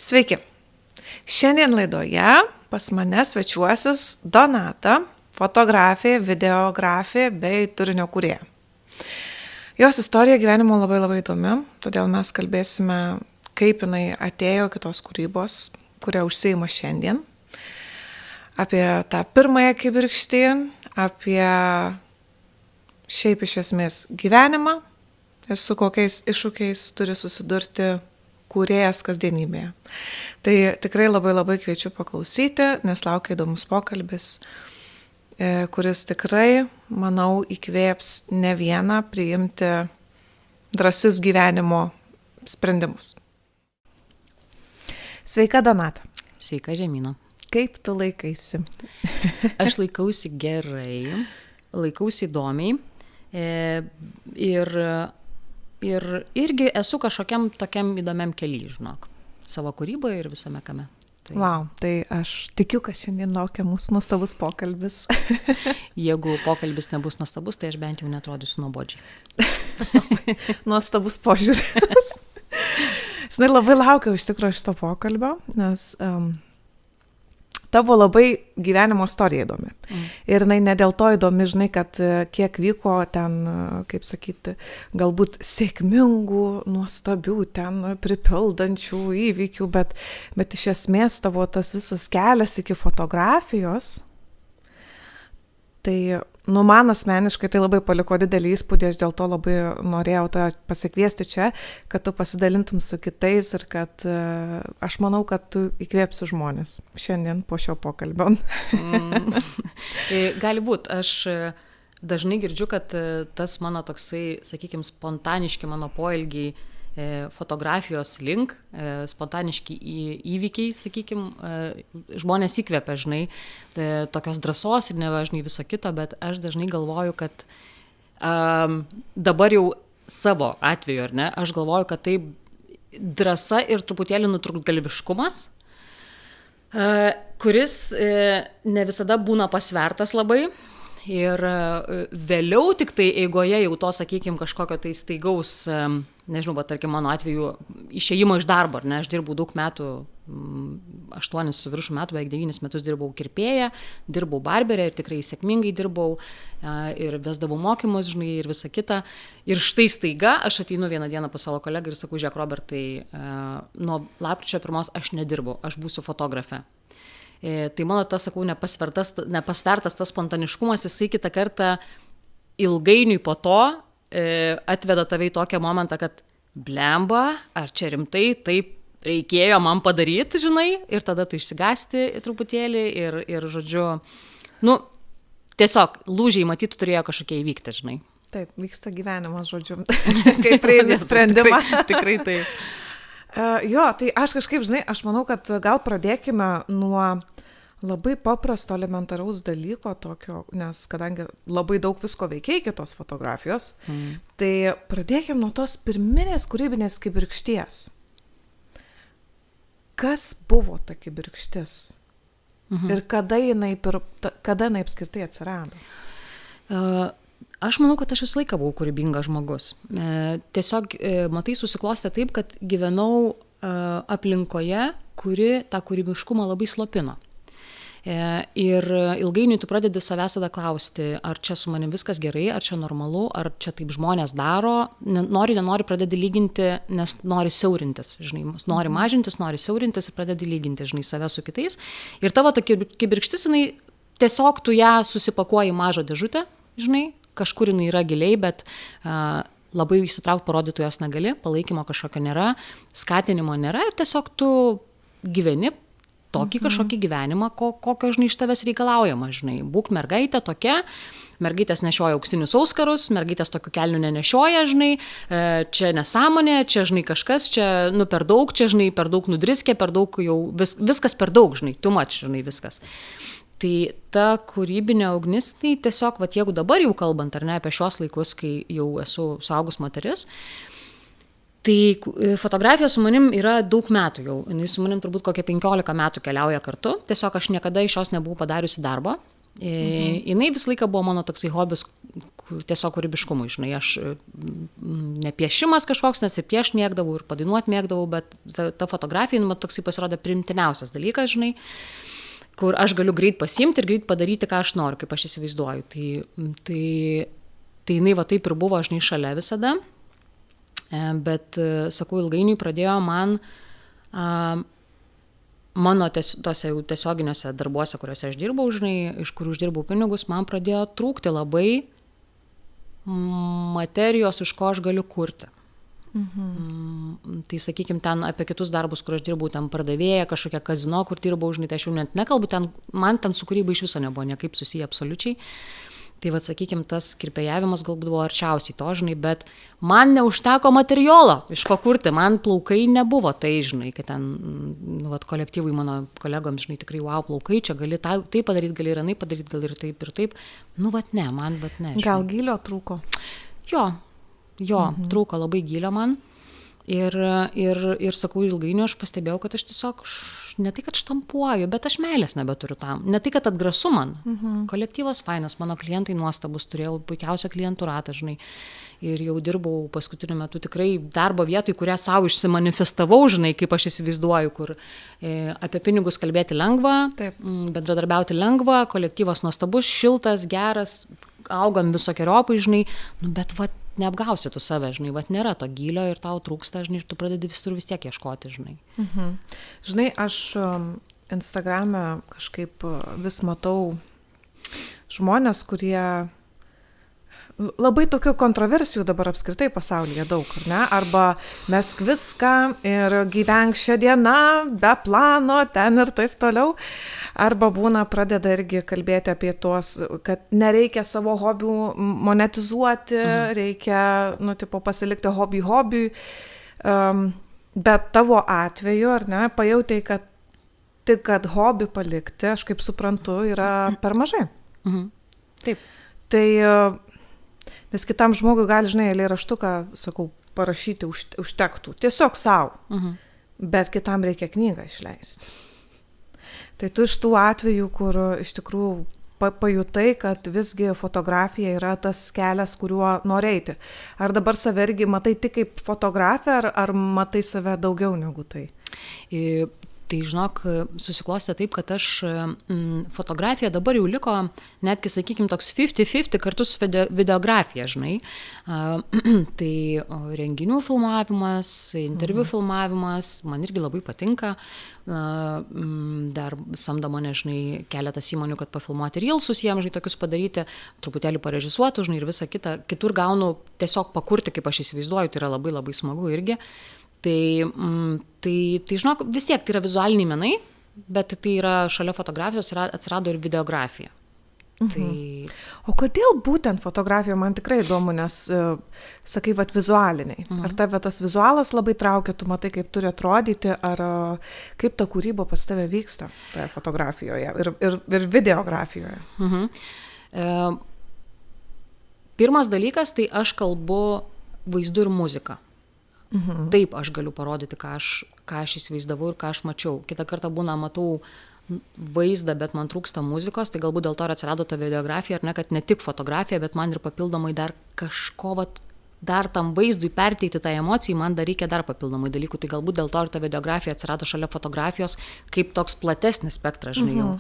Sveiki. Šiandien laidoje pas mane svečiuosis Donata, fotografė, videografė bei turinio kūrėja. Jos istorija gyvenimo labai įdomi, todėl mes kalbėsime, kaip jinai atėjo kitos kūrybos, kurią užsiima šiandien, apie tą pirmąją kibirkštį, apie šiaip iš esmės gyvenimą ir su kokiais iššūkiais turi susidurti kūrėjas kasdienybėje. Tai tikrai labai kviečiu paklausyti, nes laukia įdomus pokalbis, kuris tikrai, manau, įkvėps ne vieną priimti drąsius gyvenimo sprendimus. Sveika, Donata. Sveika, Žemyna. Kaip tu laikaisi? Aš laikausi gerai, laikausi įdomiai ir irgi esu kažkokiam tokiam įdomiam kely, žinok, savo kūryboje ir visame kame. Wow, tai aš tikiu, kad šiandien laukia mūsų nuostabus pokalbis. Jeigu pokalbis nebus nuostabus, tai aš bent jau neatrodysiu nuobodžiai. Nuostabus požiūris. Žinai, labai laukiau iš tikrųjų šito pokalbio, nes tavo labai gyvenimo istorija įdomi. Ir jinai ne dėl to įdomi, žinai, kad kiek vyko ten, kaip sakyti, galbūt sėkmingų, nuostabių, ten pripildančių įvykių, bet iš esmės tavo tas visas kelias iki fotografijos, tai, man asmeniškai tai labai paliko didelį įspūdį, aš dėl to labai norėjau tave pasikviesti čia, kad tu pasidalintum su kitais ir kad aš manau, kad tu įkvėpsi žmonės šiandien po šio pokalbio. Gali būt, aš dažnai girdžiu, kad tas mano toksai, sakykime, spontaniški mano poelgiai fotografijos link, spontaniški įvykiai, sakykime, žmonės įkvepia, žinai, tokios drąsos ir nevažnai viso kito, bet aš dažnai galvoju, kad dabar jau savo atveju, ar ne, aš galvoju, kad tai drąsa ir truputėlį nutrūktgalviškumas, kuris ne visada būna pasvertas labai. Ir vėliau tik tai eigoje jau to, sakykime, kažkokio tai staigaus, nežinau, bet tarkim mano atveju išėjimo iš darbo, ar ne, aš dirbau daug metų, 8 su viršų metų, beveik 9 metus dirbau kirpėja, dirbau barberė ir tikrai sėkmingai dirbau ir vesdavau mokymus, žinai, ir visa kita. Ir štai staiga aš ateinu vieną dieną pas savo kolegą ir sakau, žiūrėk, Robertai, nuo lapkričio 1 aš nedirbau, aš būsiu fotografė. Tai mano tas, sakau, nepasvertas tas spontaniškumas, jisai kitą kartą ilgainiui po to atveda tave į tokią momentą, kad blemba, ar čia rimtai taip reikėjo man padaryti, žinai, ir tada tu išsigąsti truputėlį ir žodžiu, tiesiog lūžiai matyt turėjo kažkokie įvykti, žinai. Taip, vyksta gyvenimas, žodžiu, kaip priimi sprendimą. Tikrai taip. Jo, tai aš kažkaip, žinai, aš manau, kad gal pradėkime nuo labai paprasto elementaraus dalyko tokio, nes kadangi labai daug visko veikia iki tos fotografijos, tai pradėkime nuo tos pirminės kūrybinės kibirkšties. Kas buvo ta kibirkštis? Ir kada jinai apskritai atsirado? Aš manau, kad aš visą laiką buvau kūrybingas žmogus. Tiesiog, matai, susiklostė taip, kad gyvenau aplinkoje, kuri tą kūrybiškumą labai slopino. Ir ilgainiui tu pradedi savęs tada klausti, ar čia su manim viskas gerai, ar čia normalu, ar čia taip žmonės daro. Nenori pradedi lyginti, nes nori siaurintis, žinai, nori mažintis, nori siaurintis ir pradedi lyginti, žinai, save su kitais. Ir tavo tokia kibirkštis, jinai tiesiog tu ją susipakuoji į mažą dėžutę, žinai, kažkur jinai yra giliai, bet labai įsitraukti parodyti jos negali, palaikymo kažkokio nėra, skatinimo nėra ir tiesiog tu gyveni tokį kažkokį gyvenimą, kokio, žinai, iš tavęs reikalaujama, žinai. Būk mergaitė tokia, mergaitės nešioja auksinius auskarus, mergaitės tokių kelnių nenešioja, žinai, čia nesąmonė, čia, žinai, kažkas, čia, per daug, čia, žinai, per daug nudriskė, per daug jau, viskas per daug, žinai, too much, žinai, viskas. Tai ta kūrybinė ugnis, tai tiesiog, jeigu dabar jau kalbant, ar ne, apie šios laikus, kai jau esu suaugus moteris, tai fotografija su manim yra daug metų jau. Jis su manim turbūt kokie 15 metų keliauja kartu. Tiesiog aš niekada iš jos nebuvau padariusi darbo. Jinai visą laiką buvo mano toksai hobis, tiesiog kūrybiškumui, žinai, aš nepiešimas kažkoks, nes ir piešt mėgdavau, ir padainuot mėgdavau, bet ta fotografija, man toksai pasirodė primtiniausias dalykas, žinai, kur aš galiu greit pasiimti ir greit padaryti, ką aš noriu, kaip aš įsivaizduoju. Tai jinai va taip ir buvo, žinai, šalia visada, bet, sakau, ilgainiui pradėjo man mano tose jau tiesioginiuose darbuose, kuriuose aš dirbau, žinai, iš kurių uždirbau pinigus, man pradėjo trūkti labai materijos, iš ko aš galiu kurti. Tai sakykime, ten apie kitus darbus, kur aš dirbau, ten pardavėja, kažkokia kazino, kur dirbau, žinai, tai aš jau net nekalbu, man ten su kūryba iš viso nebuvo niekaip susiję absoliučiai. Tai vad, sakykime, tas kirpėjavimas galbūt buvo arčiausiai to, žinai, bet man neužteko materialo, iš ko kurti, man plaukai nebuvo, tai, žinai, kad ten, kolektyvui mano kolegoms, žinai, tikrai, wow, plaukai, čia gali tai padaryti, gali ir anai padaryti, gal ir taip, ir taip. Ne, man, bet ne. Gal gylio trūko? Jo, trūko labai gylio man. Ir sakau, ilgainiui aš pastebėjau, kad aš tiesiog ne tai, kad štampuoju, bet aš meilės nebeturiu tam. Ne tai, kad atgrasu man. Kolektyvas fainas, mano klientai nuostabus, turėjau puikiausią klientų ratą, žinai. Ir jau dirbau paskutiniu metu tikrai darbo vietoj, kurią savo išsimanifestavau, žinai, kaip aš įsivaizduoju, kur apie pinigus kalbėti lengva, bendradarbiauti lengva, kolektyvas nuostabus, šiltas, geras, augam visokiojopai, žinai, bet neapgausi tu save, žinai, nėra to gylio ir tau trūksta, žinai, ir tu pradedi visur vis tiek ieškoti, žinai. Žinai, aš Instagrame kažkaip vis matau žmonės, kurie labai tokių kontroversijų dabar apskritai pasaulyje daug, ar ne? Arba mesk viską ir gyvenk šią dieną, be plano, ten ir taip toliau. Arba būna pradeda irgi kalbėti apie tuos, kad nereikia savo hobių monetizuoti, reikia, pasilikti hobiui. Bet tavo atveju, ar ne, pajautai, kad tik kad hobį palikti, aš kaip suprantu, yra per mažai. Taip. Tai nes kitam žmogui gali, žinai, eilėraštuką, sakau, parašyti užtektų. Tiesiog savo. Bet kitam reikia knygą išleisti. Tai tu iš tų atvejų, kur iš tikrųjų pajutai, kad visgi fotografija yra tas kelias, kuriuo nori eiti. Ar dabar save irgi matai tik kaip fotografę, ar matai save daugiau negu tai? Tai, žinok, susiklostė taip, kad aš fotografija dabar jau liko, netgi, sakykime, toks 50-50 kartu su videografija, žinai. Tai renginių filmavimas, interviu filmavimas, man irgi labai patinka. Dar samdo mane, žinai, keletas įmonių, kad pafilmuoti reelsus jiems, žinai, tokius padaryti, truputėlį parežisuotų, žinai, ir visą kitą. Kitur gaunu tiesiog pakurti, kaip aš įsivaizduoju, tai yra labai labai smagu irgi. Tai, žinok, vis tiek tai yra vizualiniai menai, bet tai yra šalia fotografijos atsirado ir videografija. O kodėl būtent fotografija, man tikrai įdomu, nes, sakai, vizualiniai. Ar tave tas vizualas labai traukia, tu matai, kaip turi atrodyti, ar kaip ta kūryba pas tave vyksta toje fotografijoje ir videografijoje? Pirmas dalykas, tai aš kalbu vaizdu ir muziką. Taip aš galiu parodyti, ką aš įsivaizdavau ir ką aš mačiau. Kitą kartą matau vaizdą, bet man trūksta muzikos, tai galbūt dėl to ir atsirado ta videografija, ar ne, kad ne tik fotografija, bet man ir papildomai dar kažko, dar tam vaizdui perteikti tą emociją, man dar reikia dar papildomai dalykų, tai galbūt dėl to ir ta videografija atsirado šalia fotografijos kaip toks platesnis spektras, žinai, jau.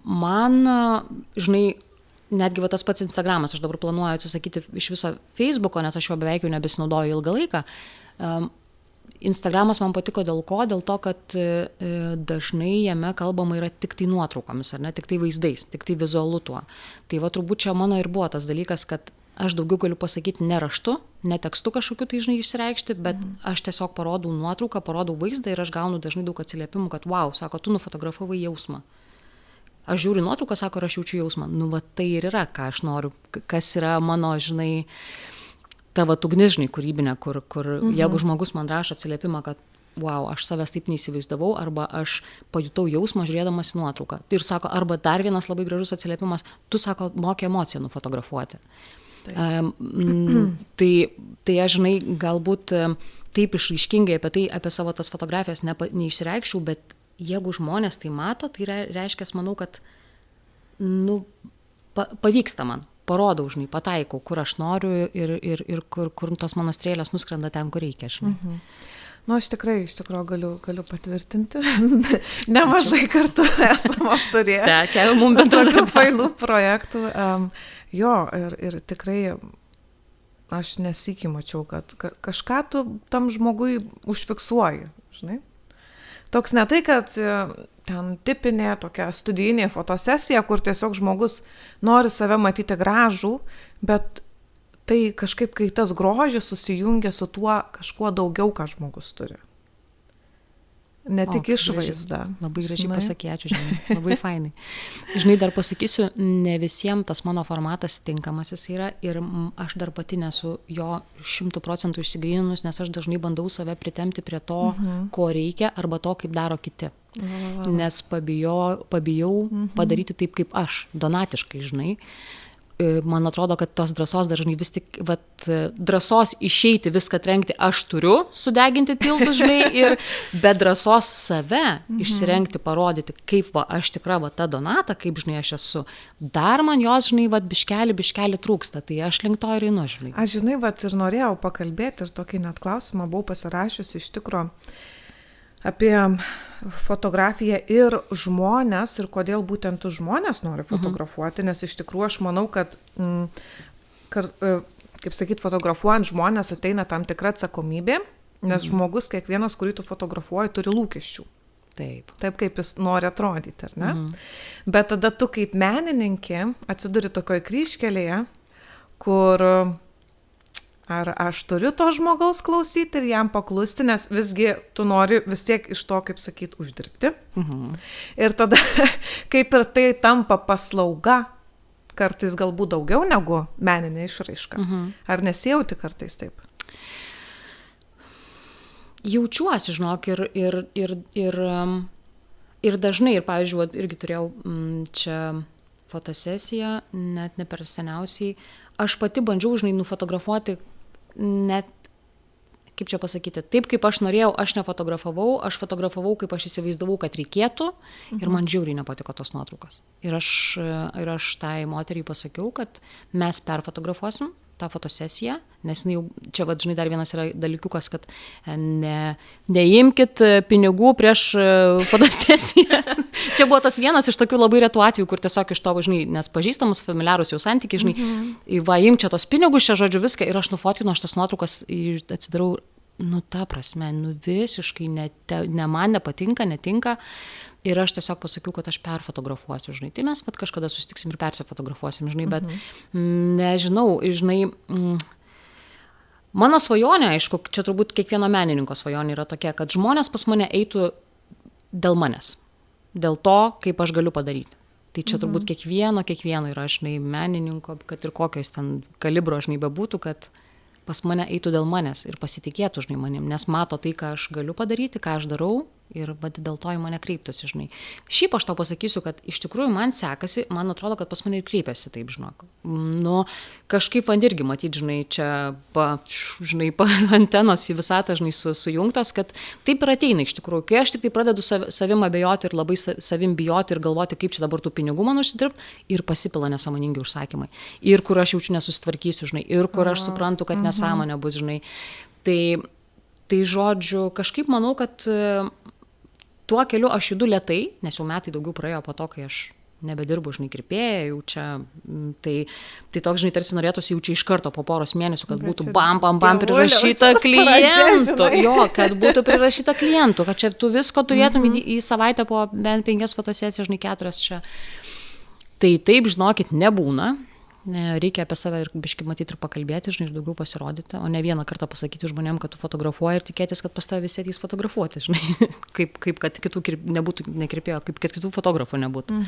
Man, žinai, netgi tas pats Instagramas, aš dabar planuoju atsisakyti iš viso Facebooko, nes aš jo beveik jau nebesinaudoju ilgą laiką. Instagramas man patiko dėl ko? Dėl to, kad dažnai jame kalbama yra tik tai nuotraukomis, ar ne, tik tai vaizdais, tik tai vizualu tuo. Tai turbūt čia mano ir buvo tas dalykas, kad aš daugiau galiu pasakyti ne raštu, ne tekstu kažkokiu tai, žinai, išsireikšti, bet aš tiesiog parodau nuotrauką, parodau vaizdą ir aš gaunu dažnai daug atsiliepimų, kad wow, sako, tu nufotografavai jausmą. Aš žiūriu nuotrauką, sako, ir aš jaučiu jausmą. Tai ir yra, ką aš noriu, kas yra mano, žinai, tavo ugnis, žinai, kūrybinė, kur jeigu žmogus man rašo atsiliepimą, kad wow, aš savęs taip neįsivaizdavau, arba aš pajutau jausmą žiūrėdamas į nuotrauką. Tai ir sako, arba dar vienas labai gražus atsiliepimas, tu, sako, moki emociją nufotografuoti. Tai aš, žinai, galbūt taip išraiškingai apie savo tas fotografijas neišsireikščiau, bet jeigu žmonės tai mato, tai reiškia, manau, kad pavyksta man, parodau, žinai, pataikau, kur aš noriu ir kur tos mano strėlės nuskrenda ten, kur reikia, žinai. Nu, aš tikrai, iš tikrųjų, galiu patvirtinti. Nemažai kartų esam aptarėję. Tekę, mums bendradarbiauti. Failų projektų. Jo, ir tikrai aš nesikį mačiau, kad kažką tu tam žmogui užfiksuoji, žinai. Toks ne tai, kad ten tipinė tokia studijinė fotosesija, kur tiesiog žmogus nori save matyti gražų, bet tai kažkaip, kai tas grožis susijungia su tuo kažkuo daugiau, ką žmogus turi. Ne tik išvaizda. Labai gražiai pasakė, ačiū, žinai, labai fainai. Žinai, dar pasakysiu, ne visiems tas mano formatas tinkamas jis yra ir aš dar pati nesu jo 100% išsigryninus, nes aš dažnai bandau save pritempti prie to, ko reikia arba to, kaip daro kiti. Nes pabijau padaryti taip, kaip aš, donatiškai, žinai. Man atrodo, kad tos drąsos dažnai vis tik, drąsos išeiti viską trenkti aš turiu, sudeginti tiltus, žinai, ir be drąsos save išsirengti, parodyti, kaip aš tikra ta Donata, kaip, žinai, aš esu. Dar man jos, žinai, biškelį trūksta, tai aš link to ir einu, žinai. Aš, žinai, ir norėjau pakalbėti ir tokį net klausimą buvau pasirašiusi iš tikro apie fotografiją ir žmonės, ir kodėl būtent tu žmonės nori fotografuoti, nes iš tikrųjų aš manau, kad, kaip sakyt, fotografuojant žmonės ateina tam tikra atsakomybė, nes žmogus, kiekvienas, kurį tu fotografuoji, turi lūkesčių. Taip, kaip jis nori atrodyti, ar ne? Bet tada tu kaip menininkė atsiduri tokioj kryžkelėje, kur ar aš turiu to žmogaus klausyti ir jam paklusti, nes visgi tu nori vis tiek iš to, kaip sakyt, uždirbti. Ir tada, kaip ir tai tampa paslauga, kartais galbūt daugiau negu meninė išraiška. Ar nesijauti kartais taip? Jaučiuosi, žinok, ir dažnai, ir pavyzdžiui, irgi turėjau čia fotosesiją, net ne per seniausiai, aš pati bandžiau, žinai, nufotografuoti net, kaip čia pasakyti, taip kaip aš norėjau, aš nefotografavau, aš fotografavau, kaip aš įsivaizdavau, kad reikėtų, ir man žiauriai nepatiko tos nuotraukos. Ir aš tai moteriai pasakiau, kad mes perfotografuosim tą fotosesiją, nes čia, žinai, dar vienas yra dalykiukas, kad neimkit pinigų prieš fotosesiją. Čia buvo tas vienas iš tokių labai retų atvejų, kur tiesiog iš to, žinai, nes pažįstamus, familiarus jau santykiai, žinai, imk čia tos pinigus, čia žodžiu viską, ir aš nufotkinu, aš tas nuotraukas atsidarau, ta prasme, visiškai ne man nepatinka, netinka. Ir aš tiesiog pasakiau, kad aš perfotografuosiu, žinai. Tai mes kažkada susitiksim ir persifotografuosim, žinai, bet nežinau, žinai, mano svajonė, aišku, čia turbūt kiekvieno menininko svajonė yra tokia, kad žmonės pas mane eitų dėl manęs, dėl to, kaip aš galiu padaryti. Tai čia turbūt kiekvieno yra, žinai, menininko, kad ir kokios ten kalibro, žinai, bebūtų, kad pas mane eitų dėl manęs ir pasitikėtų, žinai, manim, nes mato tai, ką aš galiu padaryti, ką aš darau, ir dėl to į mane kreiptųsi, žinai. Šiaip aš tau pasakysiu, kad iš tikrųjų man sekasi, man atrodo, kad pas mane ir kreipiasi taip, žinok. Kažkaip man irgi matyti, žinai, čia antenos į visatą, žinai, sujungtos, kad taip ir ateina iš tikrųjų. Kai aš tik tai pradedu savim abejoti ir labai savim bijoti ir galvoti, kaip čia dabar tų pinigų man užsidirbti, ir pasipila nesąmoningi užsakymai. Ir kur aš jaučiu nesusitvarkysiu, žinai, ir kur aš suprantu, kad nesąmonė bus, žinai. Tai žodžiu, kažkaip manau, kad tuo keliu aš judu lėtai, nes jau metai daugiau praėjo po to, kai aš nebedirbu, žinai, kirpėja, jau čia, tai toks, žinai, tarsi norėtųsi jau čia iš karto po poros mėnesių, kad būtų bam prirašyta klientų, kad būtų prirašyta klientų, kad čia tu visko turėtum į savaitę po bent 5 fotosesijas, žinai, 4 čia. Tai taip, žinokit, nebūna. Reikia apie save ir biškį matyti ir pakalbėti, žinai, ir daugiau pasirodyti, o ne vieną kartą pasakyti žmonėm, kad tu fotografuoji ir tikėtis, kad pas tave visi ateis fotografuoti, žinai, kaip kad kitų nebūtų nekirpėjo, kaip kad kitų fotografų nebūtų.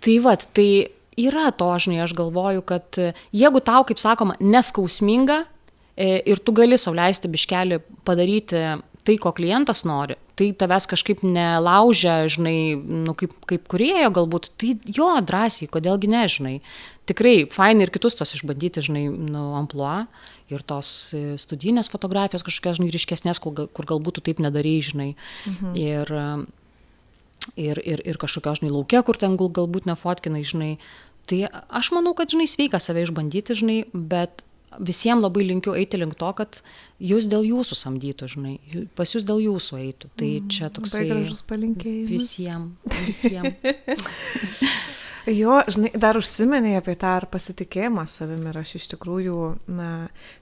Tai tai yra to, žinai, aš galvoju, kad jeigu tau, kaip sakoma, neskausminga ir tu gali sau leisti biškelį padaryti tai, ko klientas nori, tai tavęs kažkaip nelaužia, žinai, kaip kūrėjo galbūt, tai jo, drąsiai, kodėlgi ne, žinai. Tikrai fainai ir kitus tos išbandyti, žinai, amplua ir tos studijinės fotografijos kažkokios, žinai, ryškesnės, kur galbūt tu taip nedarai, žinai. Ir ir kažkokio, žinai, laukia, kur ten galbūt nefotkinai, žinai. Tai aš manau, kad, žinai, sveika save išbandyti, žinai, bet visiems labai linkiu eiti link to, kad jūs dėl jūsų samdytų, žinai, pas jūs dėl jūsų eitų. Tai čia toksai labai gražus palinkėjimas. Visiems. Jo, žinai, dar užsiminėjai apie tą ar pasitikėjimą savimi ir aš iš tikrųjų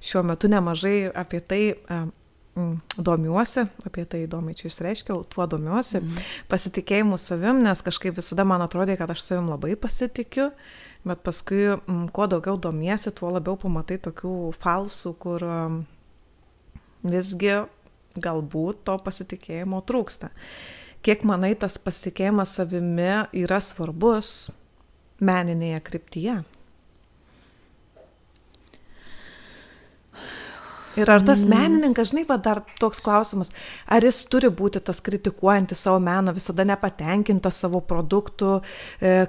šiuo metu nemažai apie tai domiuosi, apie tai įdomiai čia išreiškiau, tuo domiuosi, pasitikėjimu savim, nes kažkaip visada man atrodė, kad aš savim labai pasitikiu, bet paskui, kuo daugiau domiesi, tuo labiau pamatai tokių falsų, kur visgi galbūt to pasitikėjimo trūksta. Kiek manai, tas pasitikėjimas savimi yra svarbus meninėje kryptyje? Ir ar tas menininkas, žinai, va dar toks klausimas, ar jis turi būti tas kritikuojantis savo meną, visada nepatenkintas savo produktų,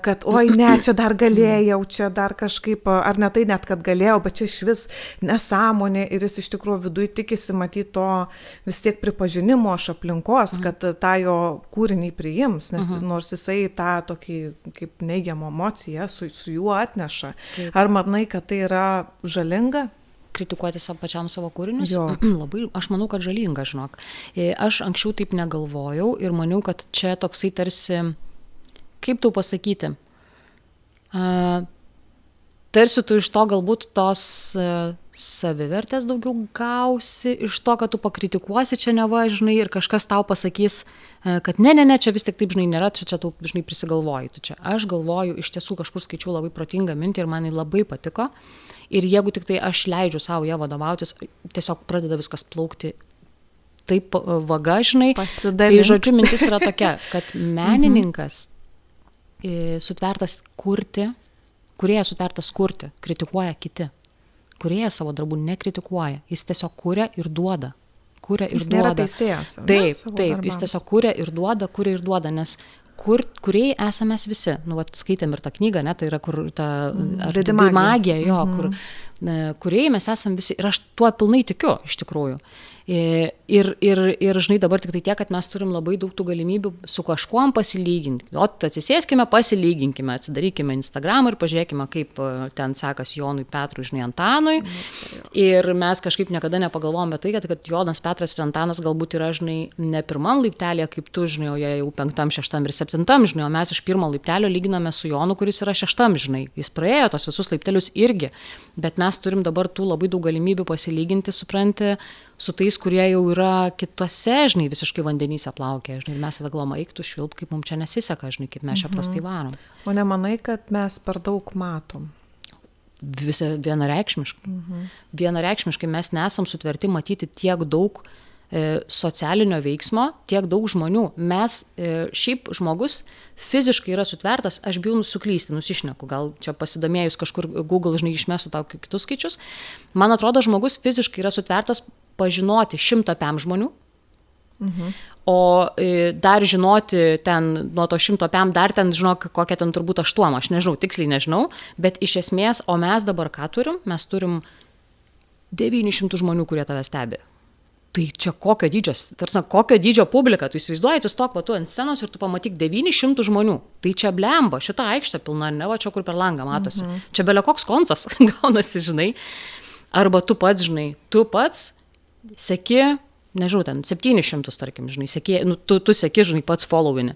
kad oi ne, čia dar galėjau, čia dar kažkaip, ar ne tai net, kad galėjau, bet čia iš vis nesąmonė ir jis iš tikrųjų viduje tikisi matyti to vis tiek pripažinimo iš aplinkos, kad tą jo kūrinį priims, nes nors jisai tą tokį kaip neigiamą emociją su juo atneša. Taip. Ar manai, kad tai yra žalinga? Kritikuoti pačiam savo kūrinius? Labai, aš manau, kad žalinga, žinok. Aš anksčiau taip negalvojau ir maniau, kad čia toksai tarsi, kaip tau pasakyti, tarsi tu iš to galbūt tos savivertės daugiau gausi, iš to, kad tu pakritikuosi čia neva, žinai, ir kažkas tau pasakys, kad ne, čia vis tik taip, žinai, nėra, čia tu, žinai, prisigalvoji. Tu čia. Aš galvoju, iš tiesų kažkur skaičiau labai protingą mintį ir man labai patiko. Ir jeigu tik tai aš leidžiu savo ją vadovautis, tiesiog pradeda viskas plaukti taip vaga, žinai. Tai žodžiu, mintis yra tokia, kad menininkas sutvertas kurti, kūrėjas sutvertas kurti, kritikuoja kiti. Kūrėjas savo darbų nekritikuoja, jis tiesiog kuria ir duoda. Jis nėra teisėjas. Taip, jis tiesiog kuria ir duoda, nes kūrėjai esame mes visi. Nu, vat, skaitėm ir tą knygą, ne, tai yra kur ta magija, jo, kur kūrėjai mes esame visi. Ir aš tuo pilnai tikiu, iš tikrųjų. Ir žinai, dabar tik tai tiek, kad mes turim labai daug tų galimybių su kažkuom pasilyginti. O atsisėskime, pasilyginkime, atsidarykime Instagramą ir pažiūrėkime, kaip ten sekas Jonui, Petrui, žinai, Antanui. Ir mes kažkaip niekada nepagalvojame tai, kad Jonas, Petras ir Antanas galbūt yra, žinai, ne pirmam laiptelėje, kaip tu, žinai, o jie jau 5., 6. ir 7., žinai, o mes iš pirmo laiptelio lyginame su Jonu, kuris yra 6., žinai. Jis praėjo tos visus laiptelius irgi, bet mes turim dabar tų labai daug galimybių pasilyginti, supranti, su tais, kurie jau yra kitose, žinai, visiškai vandenyse plaukia, žinai, ir mes tada galvojame, eik tu švilp, kaip mums čia nesiseka, žinai, kaip mes čia prastai varom. O nemanai, kad mes per daug matom? Vienareikšmiškai. Vienareikšmiškai mes nesam sutverti matyti tiek daug socialinio veiksmo, tiek daug žmonių. Mes, šiaip žmogus fiziškai yra sutvertas, aš bijau suklysti, nusišneku, gal čia pasidomėjus kažkur Google, žinai, išmestų tau kitus skaičius. Man atrodo, žmogus fiziškai yra sutvertas pažinoti 100 žmonių, o dar žinoti ten nuo to 100 dar ten, žinok, kokia ten turbūt 8, aš nežinau, tiksliai nežinau, bet iš esmės, o mes dabar ką turim? Mes turim 900 žmonių, kurie tave stebi. Tai čia kokio dydžio publika, tu įsivaizduoji, tu stok, va, tu ant scenos ir tu pamatyk 900 žmonių. Tai čia blemba, šita aikštė pilna, ne va čia kur per langą matosi. Čia belė koks koncas gaunasi, žinai. Arba tu pats, žinai, seki, nežinau, ten 700, tarkim, žinai, tu seki, žinai, pats followini.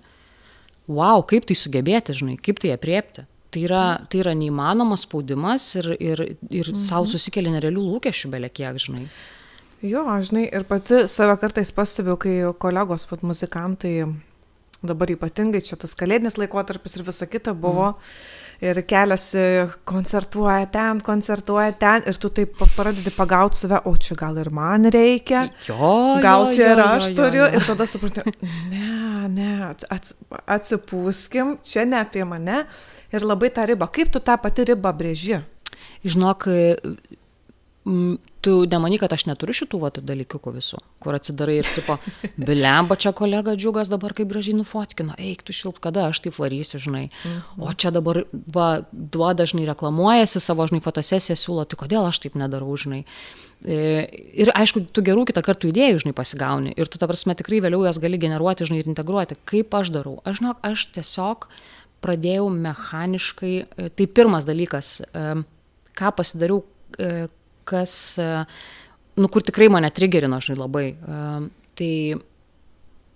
Wow, kaip tai sugebėti, žinai, kaip tai aprėpti. Tai yra neįmanomas spaudimas ir savo susikeli nerealių lūkesčių belė kiek, žinai. Jo, žinai, ir pati save kartais pastebiu, kai kolegos, muzikantai, dabar ypatingai čia tas kalėdinis laikotarpis ir visa kita buvo, ir keliasi, koncertuoja ten, ir tu taip pradedi pagauti save, o čia gal ir man reikia, gal čia ir aš turiu, ir tada supranti, atsipūskim, čia ne apie mane, ir labai tą ribą. Kaip tu tą pati ribą brėži? Žinok, tu nemanyk, kad aš neturiu šitų dalykiukų visų, kur atsidarai ir tipo, bilemba čia kolega Džiugas dabar kaip gražiai nufotkino, eik tu šilp, kada aš taip varysiu, žinai. O čia dabar dažnai reklamuojasi savo, žinai, fotosesiją siūlo, tai kodėl aš taip nedarau, žinai. Ir aišku, tu gerų kitą kartų idėjų, žinai, pasigauni ir tu, ta prasme, tikrai vėliau jas gali generuoti, žinai, ir integruoti. Kaip aš darau? Aš tiesiog pradėjau mechaniškai, tai pirmas dalykas, ką pasidariau, kas, kur tikrai mane trigerino, žinai, labai, tai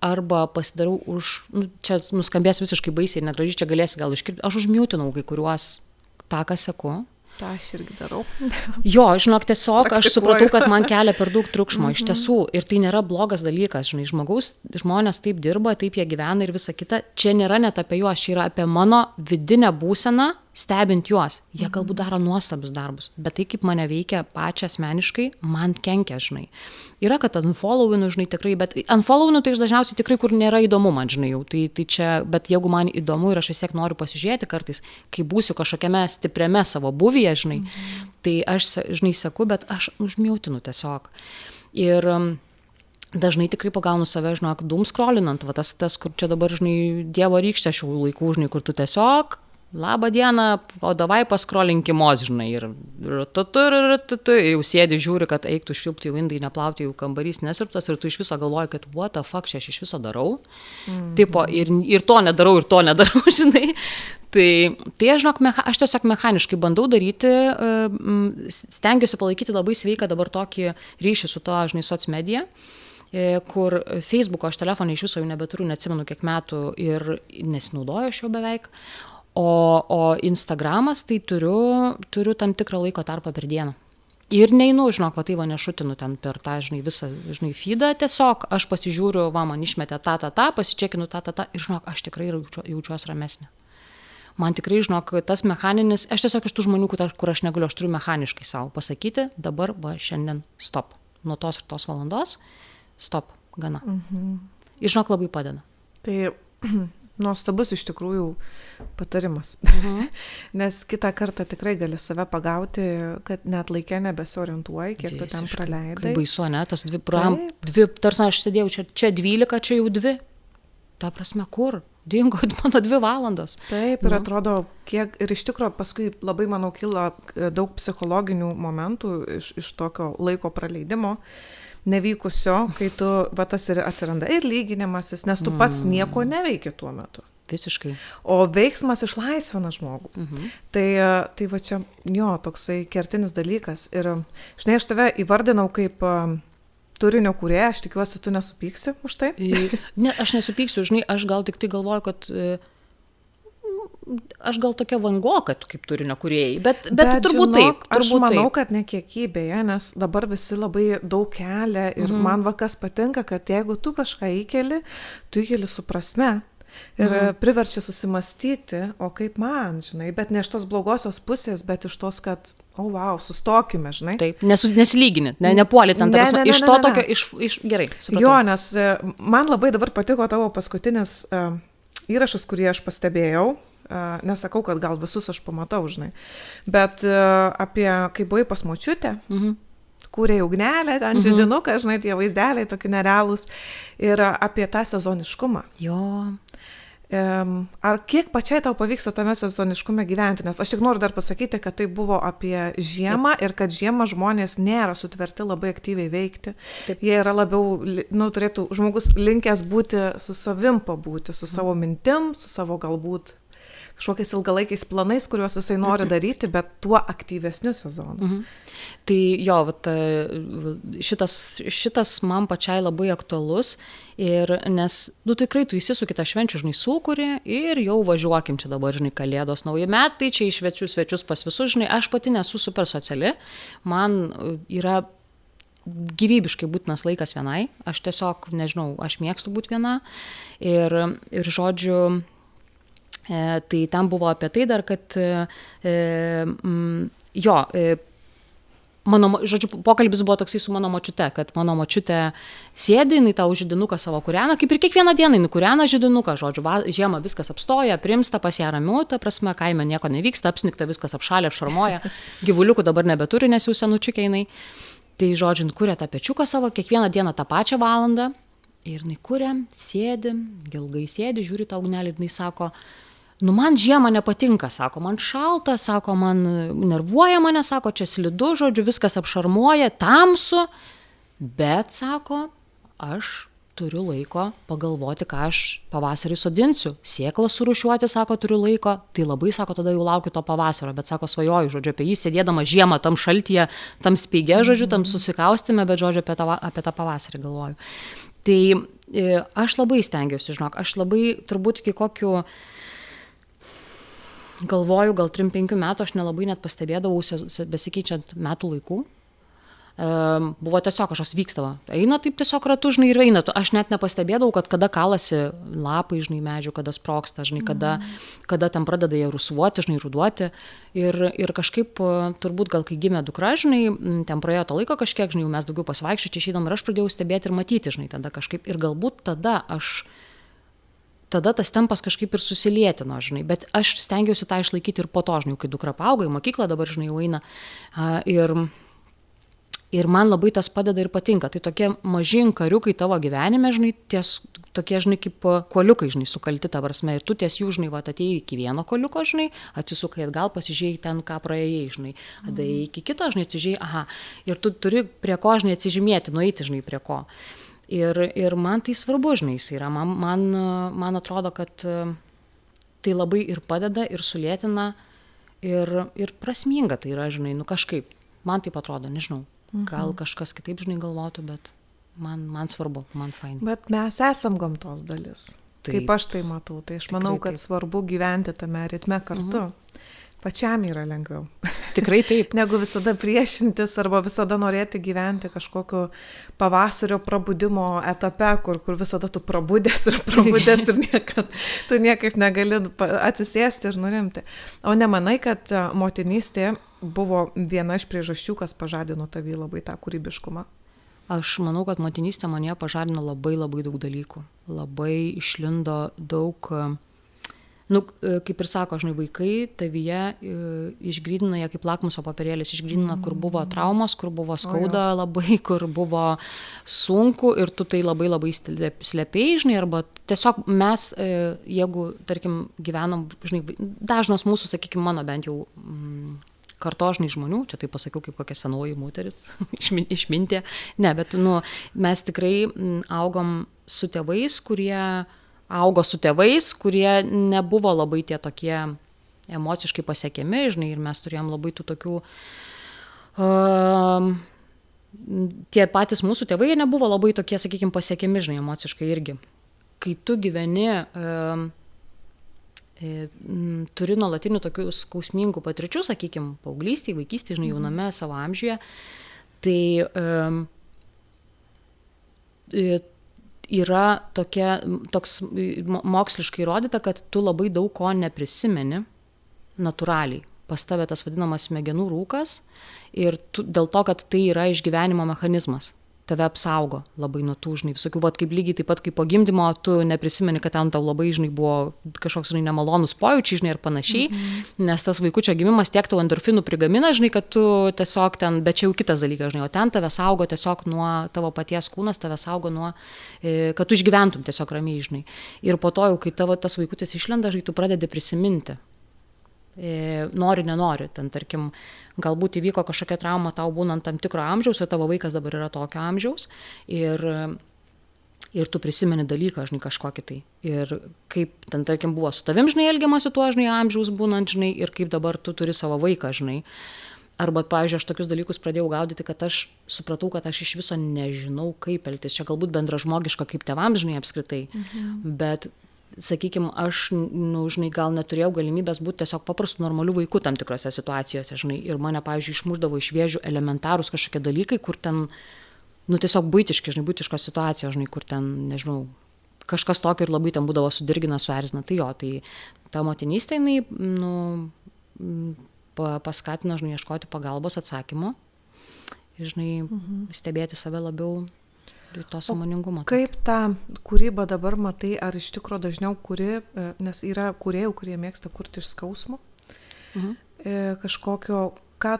arba pasidarau čia nuskambės visiškai baisiai ir negražiai, čia galėsi gal iškirpti, aš užmiutinau kai kuriuos tą, ką seku. tą aš irgi darau. Jo, žinok, tiesiog aš supratau, kad man kelia per daug triukšmo, iš tiesų, ir tai nėra blogas dalykas, žinai, žmonės taip dirba, taip jie gyvena ir visa kita, čia nėra net apie juos, čia yra apie mano vidinę būseną, stebint juos. Jie galbūt daro nuostabius darbus, bet tai kaip mane veikia pačią asmeniškai, man kenkia, žinai. Yra, kad unfollowinu, žinai, tikrai, bet unfollowinu tai iš dažniausiai tikrai, kur nėra įdomu man, žinai, jau, tai čia, bet jeigu man įdomu ir aš vis tiek noriu pasižiūrėti kartais, kai būsiu kažkokiame stipriame savo buvyje, žinai, tai aš, žinai, seku, bet aš užmiautinu tiesiog. Ir dažnai tikrai pagaunu save, žinok, doomscrollinant, va tas, kur čia dabar, žinai, Dievo rykštė šių laikų, žinai, kur tu tiesiog labą dieną, o davai paskrolinkimus, žinai, ir jau sėdi, žiūri, kad eiktų šilpti jau indai, neplauti jau kambarys nesirptas ir tu iš viso galvoji, kad what the fuck, aš iš viso darau. Tipo, ir to nedarau, žinai. Tai aš, žinok, aš tiesiog mechaniškai bandau daryti, stengiuosi palaikyti labai sveiką dabar tokį ryšį su to, žinai, socmedia, kur Facebooko aš telefonai iš viso jau nebeturiu, neatsimenu kiek metų ir nesinaudoju aš jau beveik. O Instagramas tai turiu tam tikrą laiko tarpą per dieną. Ir neinu, žinok, va tai va nešutinu ten per tą, žinai, visą, žinai, feedą tiesiog, aš pasižiūriu, va man išmetė pasičekinu ir, žinok, aš tikrai jaučiuosi ramesnė. Man tikrai, žinok, tas mechaninis, aš tiesiog iš tų žmonių, kur aš negaliu, aš turiu mechaniškai savo pasakyti, dabar, va, šiandien stop. Nuo tos ir tos valandos, stop, gana. Ir, žinok, labai padeda. Tai nuostabus iš tikrųjų patarimas. Nes kitą kartą tikrai gali save pagauti, kad net laikė nebesiorientuoji, kiek tu ten praleidai. Kaip baisu, ne? Tas dvi, tarsi aš sėdėjau, čia 12, čia jau 2. Ta prasme, kur? Dingo mano 2 valandos. Taip, ir atrodo, kiek, ir iš tikrųjų paskui labai, manau, kilo daug psichologinių momentų iš tokio laiko praleidimo nevykusio, kai tu, va tas ir atsiranda ir lyginimasis, nes tu pats nieko neveiki tuo metu. Visiškai. O veiksmas išlaisvina žmogų. Tai va čia, jo, toksai kertinis dalykas. Ir, žinai, aš tave įvardinau kaip turinio kūrėją, aš tikiuosi, tu nesupyksi už tai? Ne, aš nesupyksiu, žinai, aš gal tik tai galvoju, kad aš gal tokia vangoka kaip turinio kūrėjai, bet turbūt taip. Aš manau, kad ne kiekybėje, nes dabar visi labai daug kelia ir man va kas patinka, kad jeigu tu kažką įkeli, tu įkeli su prasme ir priverčia susimastyti, o kaip man, žinai, bet ne iš tos blogosios pusės, bet iš tos, kad, wow, sustokime, žinai. Taip, nesilygini, nepuoli ten, iš to tokio, gerai, supratau. Jo, nes man labai dabar patiko tavo paskutinis įrašas, kurį aš pastebėjau. Nesakau, kad gal visus aš pamatau, žinai, bet apie, kai buvai pas močiutę, kūrė ugnelę, ten židinuką, žinai, tie vaizdeliai tokie nerealūs, ir apie tą sezoniškumą. Jo. Ar kiek pačiai tau pavyksta tame sezoniškume gyventi, nes aš tik noriu dar pasakyti, kad tai buvo apie žiemą ir kad žiemą žmonės nėra sutverti labai aktyviai veikti. Taip. Jie yra labiau, turėtų žmogus linkęs būti su savim pabūti, su savo mintim, su savo galbūt kažkokiais ilgalaikiais planais, kuriuos jisai nori daryti, bet tuo aktyvesniu sezonu. Tai jo, šitas man pačiai labai aktualus, ir nes, tikrai tu įsisuki tą švenčių, žinai, sūkurį ir jau važiuokim čia dabar, žinai, Kalėdos, nauji metai, čia į svečius pas visus, žinai, aš pati nesu super sociali, man yra gyvybiškai būtinas laikas vienai, aš tiesiog, nežinau, aš mėgstu būti viena ir žodžiu, tai ten buvo apie tai dar, kad žodžiu, pokalbis buvo toksai su mano močiute, kad mano močiutė sėdi, jinai tą židinuką savo kūrena, kaip ir kiekvieną dieną jinai kūrena židinuką, žodžiu, žiemą viskas apstoja, primsta, pas ją ramiu, ta prasme, kaime nieko nevyksta, apsnikta, viskas apšalė, apšarmoja, gyvuliukų dabar nebeturi, nes jau senučiukė jinai. Tai, žodžiu, kuria tą pečiuką savo, kiekvieną dieną tą pačią valandą. Ir jinai kuria, sėdi, ilgai sėdi, žiūri tą ugnelį ir jinai sako, nu man žiema nepatinka, sako, man šalta, sako, man nervuoja mane, sako, čia slidu, žodžiu, viskas apšarmuoja, tamsu, bet, sako, aš turiu laiko pagalvoti, ką aš pavasarį sodinsiu. Sėklą surūšiuoti, sako, turiu laiko. Tai labai, sako, tada jau laukiu to pavasario, bet, sako, svajoju, žodžiu, apie jį sėdėdama žiemą, tam šaltyje, tam speige, žodžiu, tam susikaustime, bet, žodžiu, apie tą pavasarį galvoju. Tai aš labai stengiausi, žinok, aš labai turbūt iki kokių, galvoju, gal 3-5 metų aš nelabai net pastebėdavau besikeičiant metų laikų. Buvo tiesiog kažkas vykstava. Eina taip tiesiog ratu, žinai, ir eina. Aš net nepastebėdavau, kad kada kalasi lapai, žinai, medžių, kada sproksta, žinai, kada ten pradeda jie rusuoti, žinai, ruduoti. Ir kažkaip, turbūt gal kai gimė dukra, žinai, ten praėjo to laiko kažkiek, žinai, mes daugiau pasivaikščioti išeidom ir aš pradėjau stebėti ir matyti, žinai, tada kažkaip. Ir galbūt tada tas tempas kažkaip ir susilietino, žinai, bet aš stengiausi tą išlaikyti ir po to, žinai, kai dukra paaugo į mokyklą, dabar, žinai, jau eina. Ir man labai tas padeda ir patinka. Tai tokie maži inkariukai tavo gyvenime, žinai, tokie, žinai, kaip kuoliukai, žinai, sukalti ta prasme. Ir tu ties jų, žinai, atėjai iki vieno kuoliuko, žinai, atsisukai atgal, pasižiūrėjai ten, ką praėjai, žinai. Atėjai iki kito, žinai, atsižiūrėjai, aha. Ir tu turi prie ko, žinai, atsižymėti, nueiti, žinai, prie ko. Ir man tai svarbu, žinai, jis yra. Man atrodo, kad tai labai ir padeda, ir sulėtina, ir prasminga tai yra, žinai, nu kažkaip. Man taip atrodo, nežinau. Gal kažkas kitaip, žinai, galvotų, bet man svarbu, man fain. Bet mes esam gamtos dalis. Taip. Kaip aš tai matau, tai aš manau, kad svarbu gyventi tame ritme kartu. Pačiam yra lengviau. Tikrai taip. Negu visada priešintis arba visada norėti gyventi kažkokio pavasario prabudimo etape, kur visada tu prabudęs ir tu niekaip negali atsisėsti ir nurimti. O nemanai, kad motinystė buvo viena iš priežasčių, kas pažadino tavį labai tą kūrybiškumą? Aš manau, kad motinystė manyje pažadino labai labai daug dalykų. Labai išlindo daug, kaip ir sako, žinai, vaikai tavyje išgrynina jie kaip lakmuso papirėlis, išgrynina, kur buvo traumos, kur buvo skauda labai, kur buvo sunku ir tu tai labai labai slėpėjai, žinai, arba tiesiog mes, jeigu, tarkim, gyvenom, žinai, dažnas mūsų, sakykime, mano bent jau kartožnai žmonių, čia tai pasakiau kaip kokia senoji moteris, išmintė. Ne, bet mes tikrai augom su tėvais, kurie nebuvo labai tie tokie emociškai pasiekiami, žinai, ir mes turėjom labai tų tokių, tie patys mūsų tėvai nebuvo labai tokie, sakykime, pasiekiami, žinai, emociškai irgi. Kai tu gyveni, turi nuolatinių tokių skausmingų patirčių, sakykime, paauglystėje, vaikystėje, žinai, jauname savo amžiuje, tai yra toks moksliškai įrodyta, kad tu labai daug ko neprisimeni natūraliai. Pas tave tas vadinamas smegenų rūkas ir dėl to, kad tai yra išgyvenimo mechanizmas. Tave apsaugo labai nuo tų, žinai, visokių, kaip lygiai taip pat kaip po gimdymo, tu neprisimeni, kad ten tau labai, žinai, buvo kažkoks, žinai, nemalonus pojūčiai, žinai, ir panašiai, nes tas vaikučio gimimas tiek tau endorfinų prigamina, žinai, kad tu tiesiog ten, bet čia jau kitas dalykas, žinai, o ten tave saugo tiesiog nuo tavo paties kūnas, tave saugo nuo, kad tu išgyventum tiesiog ramiai, žinai. Ir po to jau, kai tavo tas vaikutis išlenda, žinai, tu pradedi prisiminti. Nori, nenori, ten tarkim, galbūt įvyko kažkokia trauma tau būnant tam tikro amžiaus, o tavo vaikas dabar yra tokio amžiaus ir tu prisimeni dalyką, žinai, kažkokį tai. Ir kaip ten, tarkim, buvo su tavim, žinai, elgiamasi tuo, žinai, amžiaus būnant, žinai, ir kaip dabar tu turi savo vaiką, žinai. Arba, pavyzdžiui, aš tokius dalykus pradėjau gaudyti, kad aš supratau, kad aš iš viso nežinau, kaip elgtis. Čia galbūt bendražmogiška kaip tėvams, žinai, apskritai, bet sakykime, aš, žinai, gal neturėjau galimybės būti tiesiog paprastų normalių vaikų tam tikrose situacijose, žinai, ir mane, pavyzdžiui, išmušdavo iš vėžių elementarūs kažkokie dalykai, kur ten, tiesiog buitiški, žinai, buitiškos situacijos, žinai, kur ten, nežinau, kažkas tokio ir labai ten būdavo sudirgina, suerzina, tai jo, tai ta motinystė, jinai, paskatino, žinai, ieškoti pagalbos, atsakymo, ir, žinai, stebėti save labiau. To sąmoningumo. Kaip tą kūrybą dabar matai, ar iš tikro dažniau kuri, nes yra kūrėjų, kurie mėgsta kurti iš skausmo, kažkokio, ką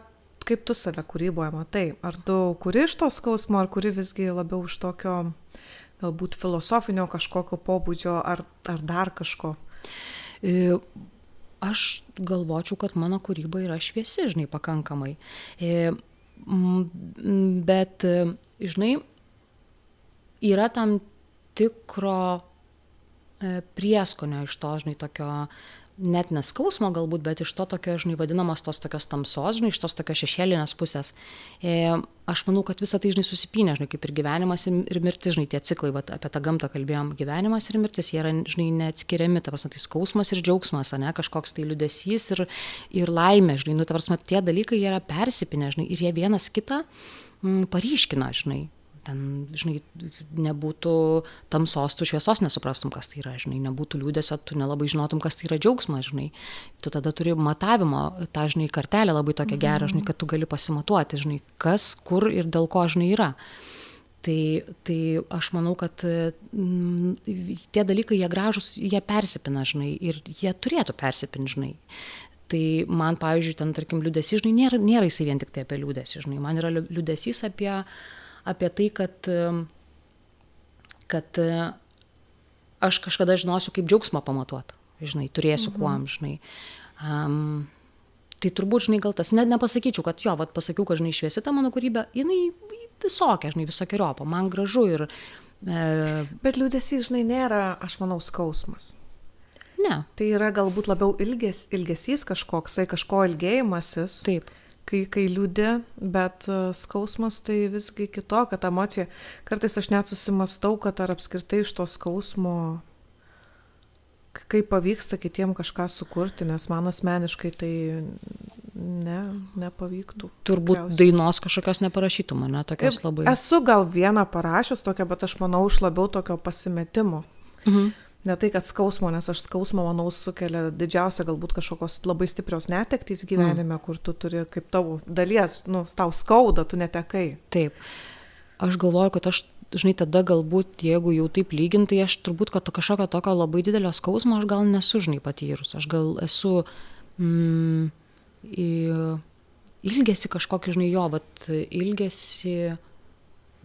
kaip tu save kūryboje matai? Ar tu kuri iš to skausmo, ar kuri visgi labiau iš tokio galbūt filosofinio kažkokio pobūdžio, ar dar kažko? Aš galvočiau, kad mano kūryba yra šviesi, žinai, pakankamai. Bet, žinai, yra tam tikro prieskonio iš to, žinai, tokio net neskausmo galbūt, bet iš to tokio, žinai, vadinamos tos tokios tamsos, žinai, iš tos tokios šešėlinės pusės. Aš manau, kad visą tai, žinai, susipynė, žinai, kaip ir gyvenimas ir mirtis, žinai, tie ciklai, vat, apie tą gamtą kalbėjom, gyvenimas ir mirtis, jie yra, žinai, neatskiriami, ta prasme, tai skausmas ir džiaugsmas, ne, kažkoks tai liūdesys ir laimė, žinai, nu, ta prasme, tie dalykai jie yra persipynę, žinai, ir jie vienas kitą paryškina, žinai. Ten, žinai, nebūtų tamsos, tu šviesos nesuprastum, kas tai yra, žinai, nebūtų liūdesio, tu nelabai žinotum, kas tai yra džiaugsmas, žinai. Tu tada turi matavimo, tą, žinai, kartelę labai tokią gerą, žinai, kad tu gali pasimatuoti, žinai, kas, kur ir dėl ko, žinai, yra. Tai aš manau, kad tie dalykai, jie gražus, jie persipina, žinai, ir jie turėtų persipinti, žinai. Tai man, pavyzdžiui, ten, tarkim, liūdesys, žinai, nėra jisai vien tik tai apie liūdesį, žinai, man yra liūdesys apie tai, kad aš kažkada žinosiu, kaip džiaugsmą pamatuoti, žinai, turėsiu kuom, žinai. Tai turbūt, žinai, gal tas, nepasakyčiau, kad jo, vat pasakiau, kad, žinai, šviesi ta mano kūrybė, jinai visokia, žinai, visokeriopą, man gražu ir... Bet liūdesys, žinai, nėra, aš manau, skausmas. Ne. Tai yra galbūt labiau ilgesys kažkoksai, kažko ilgėjimasis. Taip. Kai liūdi, bet skausmas tai visgi kitokia ta emocija. Kartais aš net susimastau, kad ar apskritai iš to skausmo, kaip pavyksta kitiem kažką sukurti, nes man asmeniškai tai nepavyktų. Turbūt dainos kažkokios neparašytum, ne, tokios labai. Esu gal vieną parašius tokią, bet aš manau iš labiau tokio pasimetimo. Ne tai, kad skausmo, nes aš skausmo, manau, sukelia didžiausia galbūt kažkokios labai stiprios netektys gyvenime, kur tu turi kaip tavo dalies, nu, tau skauda, tu netekai. Taip. Aš galvoju, kad aš, žinai, tada galbūt, jeigu jau taip lygintai, aš turbūt, kad kažkokio tokio labai didelio skausmo aš gal nesu, žinai, patyrus. Aš gal esu ilgesi kažkokį, žinai, jo, bet ilgesi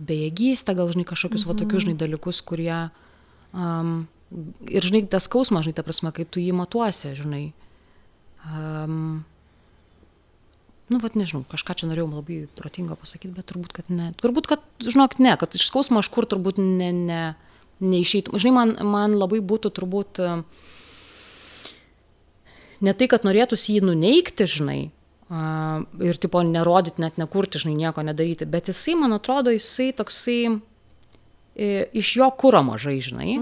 bejėgystę, gal, žinai, kažkokius va tokius, žinai, dalykus, kurie... Ir, žinai, tas skausmas, žinai, ta prasme, kaip tu jį matuosi, žinai. Nu, vat nežinau, kažką čia norėjau labai protingo pasakyti, bet turbūt, kad ne. Turbūt, kad, žinok, ne, kad iš skausmo aš kur turbūt neišeitų. Žinai, man labai būtų turbūt ne tai, kad norėtųsi jį nuneigti, žinai, ir, tipo, nerodyti, net nekurti, žinai, nieko nedaryti, bet jisai, man atrodo, jisai toksai... Iš jo kuro mažai, žinai.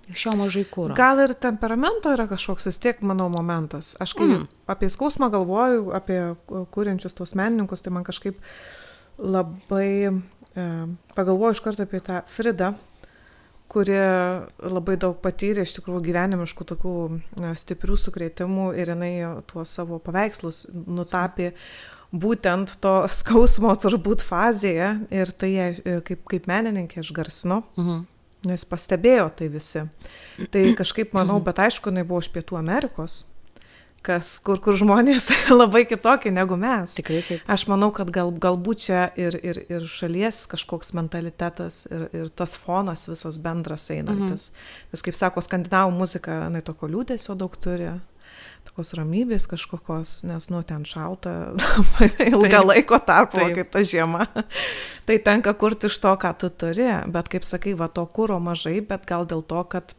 Iš jo mažai kuro. Gal ir temperamento yra kažkoks vis tiek, manau, momentas. Aš kai apie skausmą galvoju, apie kuriančius tos menininkus, tai man kažkaip labai pagalvoju iš karto apie tą Fridą, kuri labai daug patyrė iš tikrųjų gyvenimiškų tokių stiprių sukrėtimų ir jinai tuos savo paveikslus nutapė būtent to skausmo turbūt fazėje ir tai kaip menininkė išgarsino, nes pastebėjo tai visi. Tai kažkaip manau, bet aišku, jinai buvo iš Pietų Amerikos, kur žmonės labai kitokie negu mes. Tikrai taip. Aš manau, kad galbūt čia ir šalies kažkoks mentalitetas ir tas fonas visas bendras einantis. Nes kaip sako, skandinavų muzika, jinai tokio liūdesio daug turi. Tokios ramybės kažkokios, nes, nu, ten šalta ilgą laiko tarpo, kaip ta žiema. Tai tenka kurti iš to, ką tu turi, bet, kaip sakai, va, to kuro mažai, bet gal dėl to, kad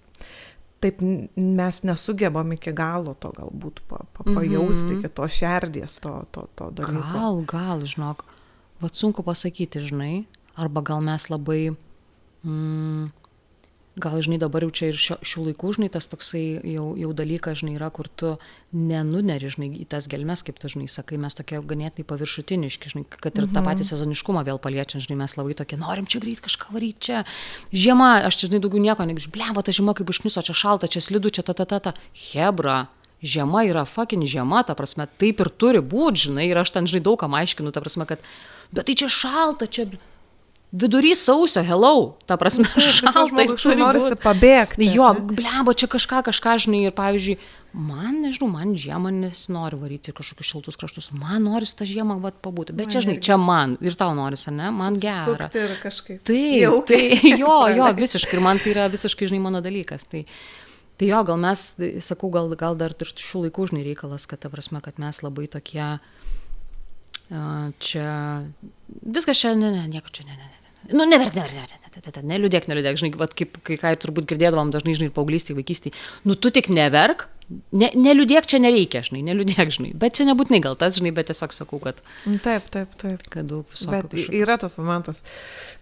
taip mes nesugebam iki galo to galbūt pajausti, iki to šerdies, to dalyko. Gal, žinok, va, sunku pasakyti, žinai, arba gal mes labai... Gal, žinai, dabar jau čia ir šių laikų, žinai, tas toksai jau dalykas, žinai, yra, kur tu nenuneri, žinai, į tas gelmes, kaip tu, žinai, sakai, mes tokie ganėtinai paviršutiniški, žinai, kad ir tą patį sezoniškumą vėl paliečiant, žinai, mes labai tokie, norim čia greit kažką varyti čia. Žiema, aš čia, žinai, daugiau nieko negrįžt, ta žiema kaip užkniso, čia šalta, čia slidu, čia ta. Hebra, žiema yra fucking žiema, ta prasme, taip ir turi būti, žinai, ir aš ten, žinai, daug kam aiškinu, ta prasme, kad, bet tai čia šalta, čia... Vidury sausio, hello, ta prasme, šalta ir turi norisi pabėgti. Jo, blemba, čia kažką, žinai, ir pavyzdžiui, Man, nežinau, man žiemą nesinori varyti kažkokius šiltus kraštus, man norisi tą žiemą pabūti, bet čia, žinai, čia man, ir tau norisi, ne, man gera. Sukti ir kažkaip. Taip, tai jo, visiškai, ir man tai yra visiškai, žinai, mano dalykas. Tai jo, gal mes, sakau, gal dar ir šių laikų, žinai, reikalas, kad ta prasme, kad mes labai tokie, čia, viskas čia, nieko čia, nu, neliūdėk, žinai, kaip kai turbūt girdėdavom dažnai, žinai, ir paauglystėj, vaikystėj, nu, tu tik neverk, neliūdėk čia nereikia, žinai, neliūdėk, žinai, bet čia nebūtinai gal tas, žinai, bet tiesiog sakau, kad... Taip. Kad daug visokių bet kažkokių. Yra tas momentas.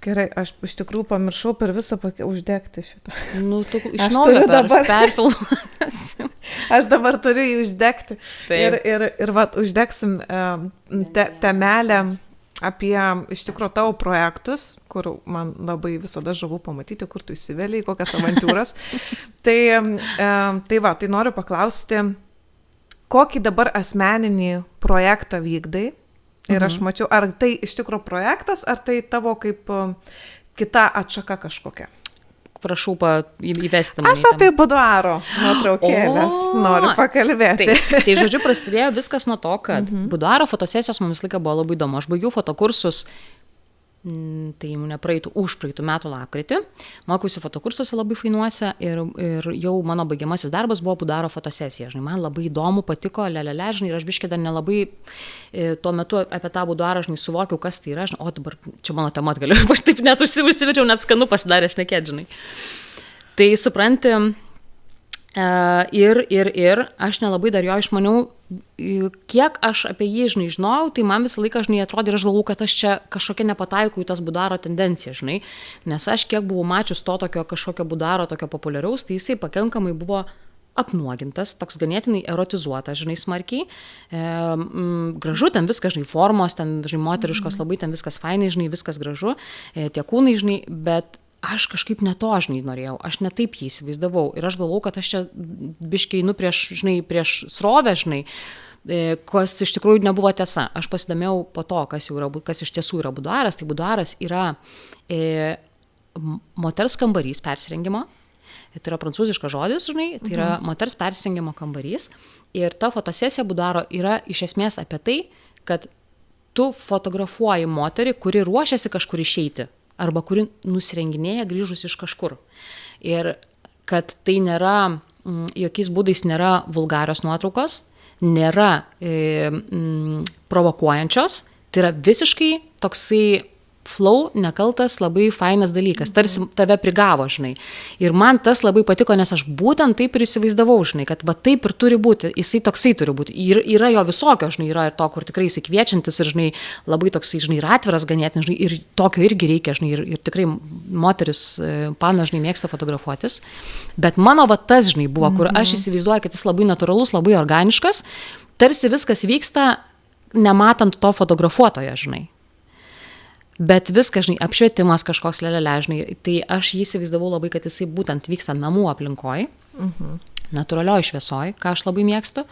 Gerai, aš iš tikrųjų pamiršau per visą uždegti šitą. Nu, tu iš naujo perfilmuosim. Aš dabar turiu jį uždegti. Ir vat, uždegsim temelę apie iš tikrųjų tavo projektus, kur man labai visada žavu pamatyti, kur tu įsivėliai, kokias avantūras. Tai noriu paklausti, kokį dabar asmeninį projektą vykdai? Ir aš mačiau, ar tai iš tikrųjų projektas, ar tai tavo kaip kita atšaka kažkokia? Prašau įvesti mane. Aš apie buduaro nuotraukėlės noriu pakalbėti. Tai žodžiu, prasidėjo viskas nuo to, kad buduaro fotosesijos man visą laiką buvo labai įdomu. Aš baigiau fotokursus, tai nepraeitų, užpraeitų metų lapkritį. Mokiausi fotokursuose labai fainuose ir jau mano baigiamasis darbas buvo buduaro fotosesija. Žinai, man labai įdomu, patiko, žinai, ir aš biškį dar nelabai tuo metu apie tą buduarą, žinai, suvokiau, kas tai yra. Žinai, o dabar čia mano tema atgaliu, aš taip net užsivedžiau, net skanu pasidarė šnekėt, žinai. Tai supranti, ir aš nelabai dar jo išmaniau, kiek aš apie jį, žinai, žinojau, tai man visą laiką, žinai, atrodė ir aš galvojau, kad aš čia kažkokia nepataikau į tas budaro tendenciją, žinai, nes aš kiek buvau mačius to tokio kažkokio budaro, tokio populiariaus, tai jisai pakankamai buvo apnuogintas, toks ganėtinai erotizuotas, žinai, smarkiai, gražu, ten viskas, žinai, formos, ten, žinai, moteriškos labai, ten viskas fainai, žinai, viskas gražu, tie kūnai, žinai, bet aš kažkaip ne to, žinai, norėjau, aš ne taip jį įsivaizdavau ir aš galvau, kad aš čia biškiai einu prieš srovę, žinai, kas iš tikrųjų nebuvo tiesa. Aš pasidomėjau po to, kas iš tiesų yra buduaras. Tai buduaras yra moters kambarys persirengimo, tai yra prancūziškas žodis, žinai, tai yra moters persirengimo kambarys ir ta fotosesija budaro yra iš esmės apie tai, kad tu fotografuoji moterį, kuri ruošiasi kažkur išeiti arba kuri nusirenginėja grįžus iš kažkur. Ir kad tai nėra, jokiais būdais nėra vulgarios nuotraukos, nėra provokuojančios, tai yra visiškai toksai flow, nekaltas, labai fainas dalykas, tarsi tave prigavo, žinai. Ir man tas labai patiko, nes aš būtent taip ir įsivaizdavau, žinai, kad va taip ir turi būti, jisai toksai turi būti. Ir yra jo visokio, žinai, yra ir to, kur tikrai jisai kviečiantis ir, žinai, labai toksai, žinai, ir atviras ganėtinai, žinai, ir tokio irgi reikia, žinai, ir tikrai moteris, pana, žinai, mėgsta fotografuotis. Bet mano va tas, žinai, buvo, kur aš įsivaizduoju, kad jis labai natūralus, labai organiškas, tarsi viskas vyksta nematant to fotografuotojo, žinai. Bet viskas, žinai, apšvietimas kažkoks žinai, tai aš jį įsivaizdavau labai, kad jisai būtent vyksta namų aplinkoj, natūralioj šviesoj, ką aš labai mėgstu,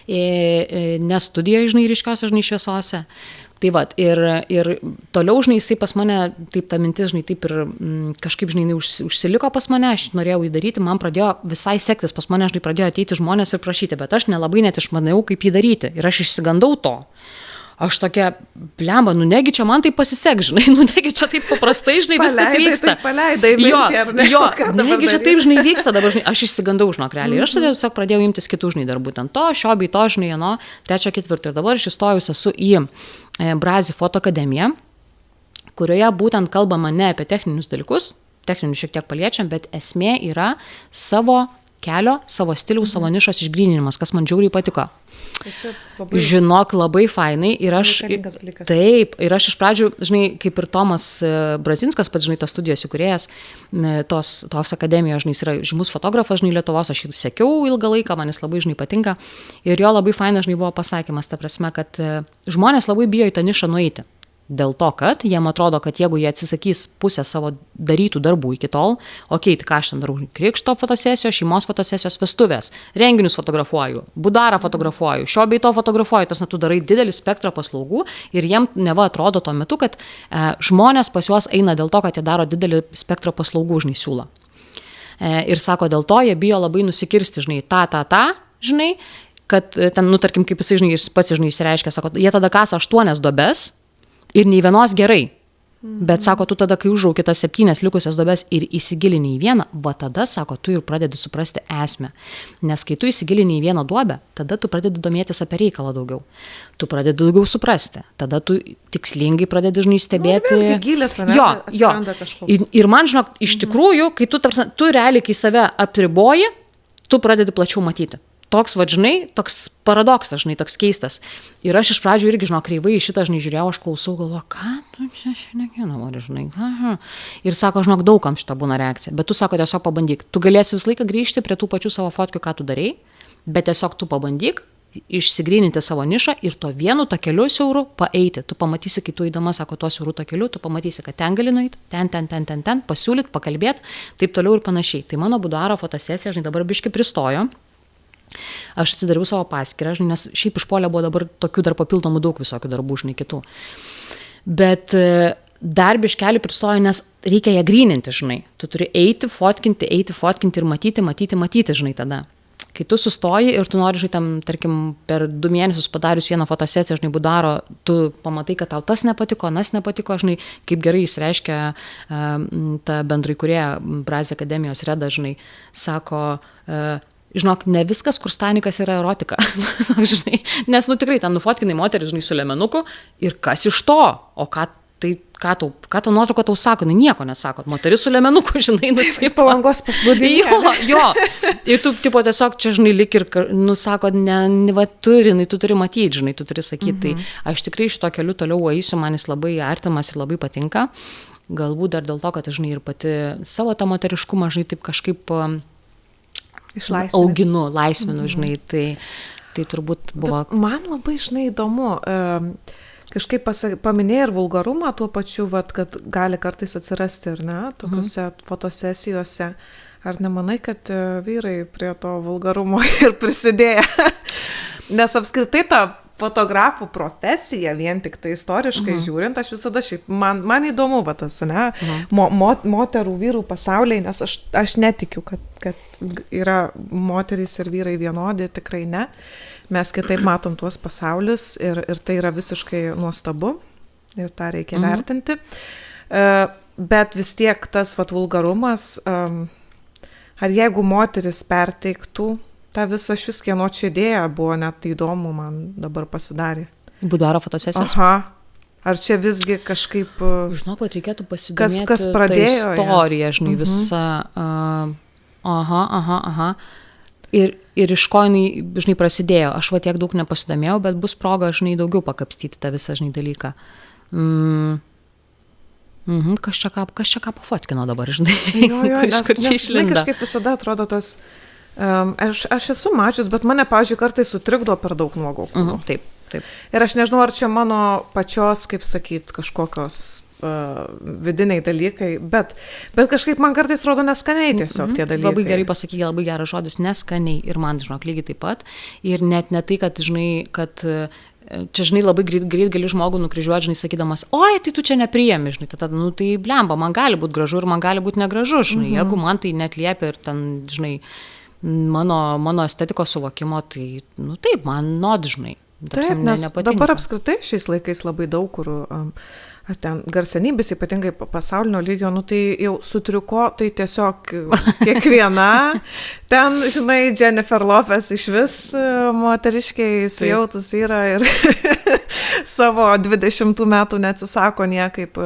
ne studijoje, žinai, ryškiose, žinai, šviesose. Tai va, ir toliau, žinai, jisai pas mane, taip ta mintis, žinai, taip ir kažkaip, žinai, užsiliko pas mane, aš norėjau įdaryti, man pradėjo visai sektis, pas mane, žinai, pradėjo ateiti žmonės ir prašyti, bet aš nelabai net išmanau, kaip jį daryti ir aš išsigandau to. Aš tokia, blemba, negi čia man tai pasisek, žinai, negi čia taip paprastai, žinai, viskas vyksta. Paleidai mintį, ar ne? Jo, negi čia taip, žinai, vyksta, dabar, žinai, aš išsigandau, žinok, realiai. Ir aš tada tiesiog pradėjau imtis kitų, žinai, darbų ten to, šio bei to, žinai, ano, 3, 4. Ir dabar aš įstojus esu į Brazi foto akademiją, kurioje būtent kalbama ne apie techninius dalykus, techninius šiek tiek paliečiam, bet esmė yra savo kelio, savo stiliaus, savo nišos išgryninimas, kas man žiauriai patiko. Labai... Žinok, labai fainai ir aš, taip, ir aš iš pradžių, žinai, kaip ir Tomas Brazinskas, pats, žinai, tos studijos įkūrėjas, tos akademijos, žinai, jis yra žymus fotografas, žinai, Lietuvos, aš jį sekiau ilgą laiką, man jis labai, žinai, patinka ir jo labai fainas, žinai, buvo pasakymas, ta prasme, kad žmonės labai bijo į tą nišą nueiti. Dėl to, kad jiem atrodo, kad jeigu jie atsisakys pusę savo darytų darbų iki tol, tai ką aš ten darau, krikšto fotosesijos, šeimos fotosesijos, vestuvės, renginius fotografuoju, budarą fotografuoju, šio bei to fotografuoju, tas tu darai didelį spektrą paslaugų ir jiem neva atrodo tuo metu, kad žmonės pas juos eina dėl to, kad jie daro didelį spektrą paslaugų, žinai, siūlo. Ir sako, dėl to jie bijo labai nusikirsti, žinai, tą, žinai, kad ten, tarkim, kaip jisai, žinai, jis pats, žinai, išsireiškia, sako, jie tada kasa 8 duobes ir nei vienos gerai. Bet, sako, tu tada, kai užrauki tas 7 likusias duobes ir įsigilini į vieną, va tada, sako, tu ir pradedi suprasti esmę. Nes kai tu įsigilini į vieną duobę, tada tu pradedi domėtis apie reikalą daugiau. Tu pradedi daugiau suprasti. Tada tu tikslingai pradedi, žinai, stebėti. Vėlgi gilės, ne? Jo. Ir man, žinok, iš tikrųjų, kai tu realiai, kai save apriboji, tu pradedi plačiau matyti. Toks, žinai, toks paradoksas, žinai, toks keistas. Ir aš iš pradžių irgi, žinok, kreivai į šitą, žinai, žiūrėjau, aš klausau, galvoju, ką tu čia šnekina, žinai. Aha. Ir sako, žinok, daugam šitą būna reakcija. Bet tu, sako, tiesiog pabandyk. Tu galėsi visą laiką grįžti prie tų pačių savo fotkių, ką tu darei, bet tiesiog tu pabandyk išsigryninti savo nišą ir to vienu takeliu siauru paeiti. Tu pamatysi, kai tu įdama, sako, tuo siauru takeliu, tu pamatysi, kad ten gali nueiti, ten, pasiūlyt, pakalbėti, taip toliau ir panašiai. Tai mano buduaro fotosesija, žinai, dabar biški pristojo. Aš atsidariau savo paskyrą, žinai, nes šiaip išpuolė buvo dabar tokių dar papildomų daug visokių darbų, žinai, kitų. Bet dar biškelį pristojo, nes reikia ją gryninti, žinai. Tu turi eiti, fotkinti ir matyti, žinai, tada. Kai tu sustoji ir tu nori, žinai, tam, tarkim, per 2 mėnesius padarius vieną fotosesiją, žinai, budaro, tu pamatai, kad tau tas nepatiko, žinai, kaip gerai jis reiškia ta bendrai kurėja Brazė akademijos Reda, žinai, sako, žinok, ne viskas, kur Stanikas yra erotika, žinai, nes, tikrai, ten nufotkinai moterį, žinai, su lemenuku ir kas iš to, o ką tau nuotrauka tau sako, nieko nesako, moteris su lemenuku, žinai, Palangos paplūdimyje. Jo, ir tu, tiesiog čia, žinai, lik ir, sako, tu turi matyti, žinai, tu turi sakyti, tai aš tikrai šito keliu toliau eisiu, man jis labai artimas ir labai patinka, galbūt dar dėl to, kad, žinai, ir pati savo tą moteriškumą, žinai, taip kažkaip auginu, laisvinu, žinai, tai turbūt buvo. Bet man labai, žinai, įdomu, kažkaip paminėjai ir vulgarumą tuo pačiu, kad gali kartais atsirasti ir ne, tokiuose fotosesijose. Ar nemanai, kad vyrai prie to vulgarumo ir prisidėjo? Nes apskritai ta fotografų profesija, vien tik tai istoriškai žiūrint, aš visada šiaip, man įdomu, tas, ne, moterų, vyrų pasauliai, nes aš netikiu, kad yra moterys ir vyrai vienodi, tikrai ne. Mes kitaip matom tuos pasaulius ir tai yra visiškai nuostabu ir tą reikia vertinti. Bet vis tiek tas vulgarumas, ar jeigu moteris perteiktų tą visą šis kieno čia idėja, buvo net įdomu, man dabar pasidarė. Buduaro fotosesijos? Aha. Ar čia visgi kažkaip... Žinau, kad reikėtų pasidomėti kas pradėjo tą istoriją, žinai, visa... Aha. Ir iš ko jinai, žinai, prasidėjo. Aš tiek daug nepasidomėjau, bet bus proga, žinai, daugiau pakapstyti tą visą, žinai, dalyką. Kas čia ką pafotkino dabar, žinai? Jo, nes kažkaip visada atrodo tas... Aš esu mačius, bet mane, pavyzdžiui, kartais sutrikdo per daug nuogaukų. Taip. Ir aš nežinau, ar čia mano pačios, kaip sakyt, kažkokios vidiniai dalykai, bet kažkaip man kartais atrodo neskaniai tiesiog tie dalykai. Labai gerai pasakyti, labai geras žodis, neskaniai. Ir man, žinok, lygiai taip pat. Ir net ne tai, kad, žinai, kad... Čia, žinai, labai greit gali žmogų nukryžiuoti, žinai, sakydamas, oi, tai tu čia nepriemi, žinai, tada, tai blemba, man gali būti gražu ir man gali būti negražu, žinai, jeigu man tai netliepia ir ten, žinai, mano estetikos suvokimo, tai, taip, man žinai. Taip, nes dabar apskritai šiais laikais labai daug, kur ten garsenybės, ypatingai pasaulinio lygio, tai jau sutriko, tai tiesiog kiekviena, ten, žinai, Jennifer Lopez iš vis moteriškiai įsijautus yra ir savo 20 metų neatsisako niekaip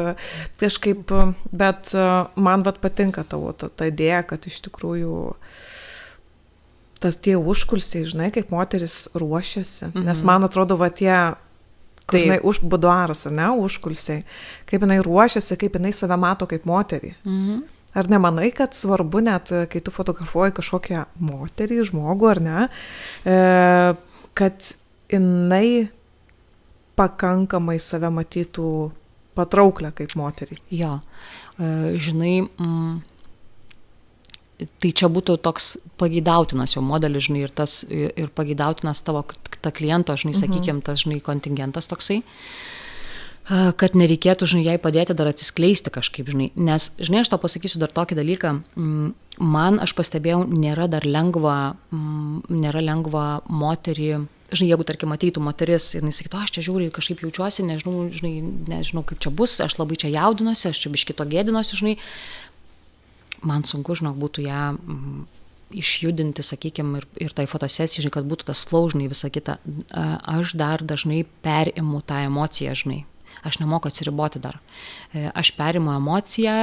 kažkaip, bet man patinka tavo ta idėja, kad iš tikrųjų tie užkulsiai, žinai, kaip moteris ruošiasi, nes man atrodo, tie kur jinai buduaras, ar ne, užkulsiai, kaip jinai ruošiasi, kaip jinai save mato kaip moterį. Ar nemanai, kad svarbu net, kai tu fotografuoji kažkokią moterį, žmogų, ar ne, kad jinai pakankamai save matytų patrauklę kaip moterį? Jo, žinai, tai čia būtų toks pageidautinas jau modelis, žinai, ir pageidautinas tavo ta kliento, žinai, sakykime, tas, žinai, kontingentas toksai. kad nereikėtų, žinai, jai padėti dar atsiskleisti kažkaip, žinai. Nes, žinai, aš tau pasakysiu dar tokį dalyką, man, aš pastebėjau, nėra lengva moterį, žinai, jeigu, tarkim, ateitų moteris ir jis sakytų, aš čia žiūriu, kažkaip jaučiuosi, nežinau, kaip čia bus, aš labai čia jaudinuosi, aš čia biškito gėdinuosi, žinai, man sunku, žinok, būtų ją išjudinti, sakykime, ir tai fotosesijai, žinai, kad būtų tas flow, žinai, visa kita. Aš dar dažnai perimu tą emociją, žinai. Aš nemoku atsiriboti dar. Aš perimu emociją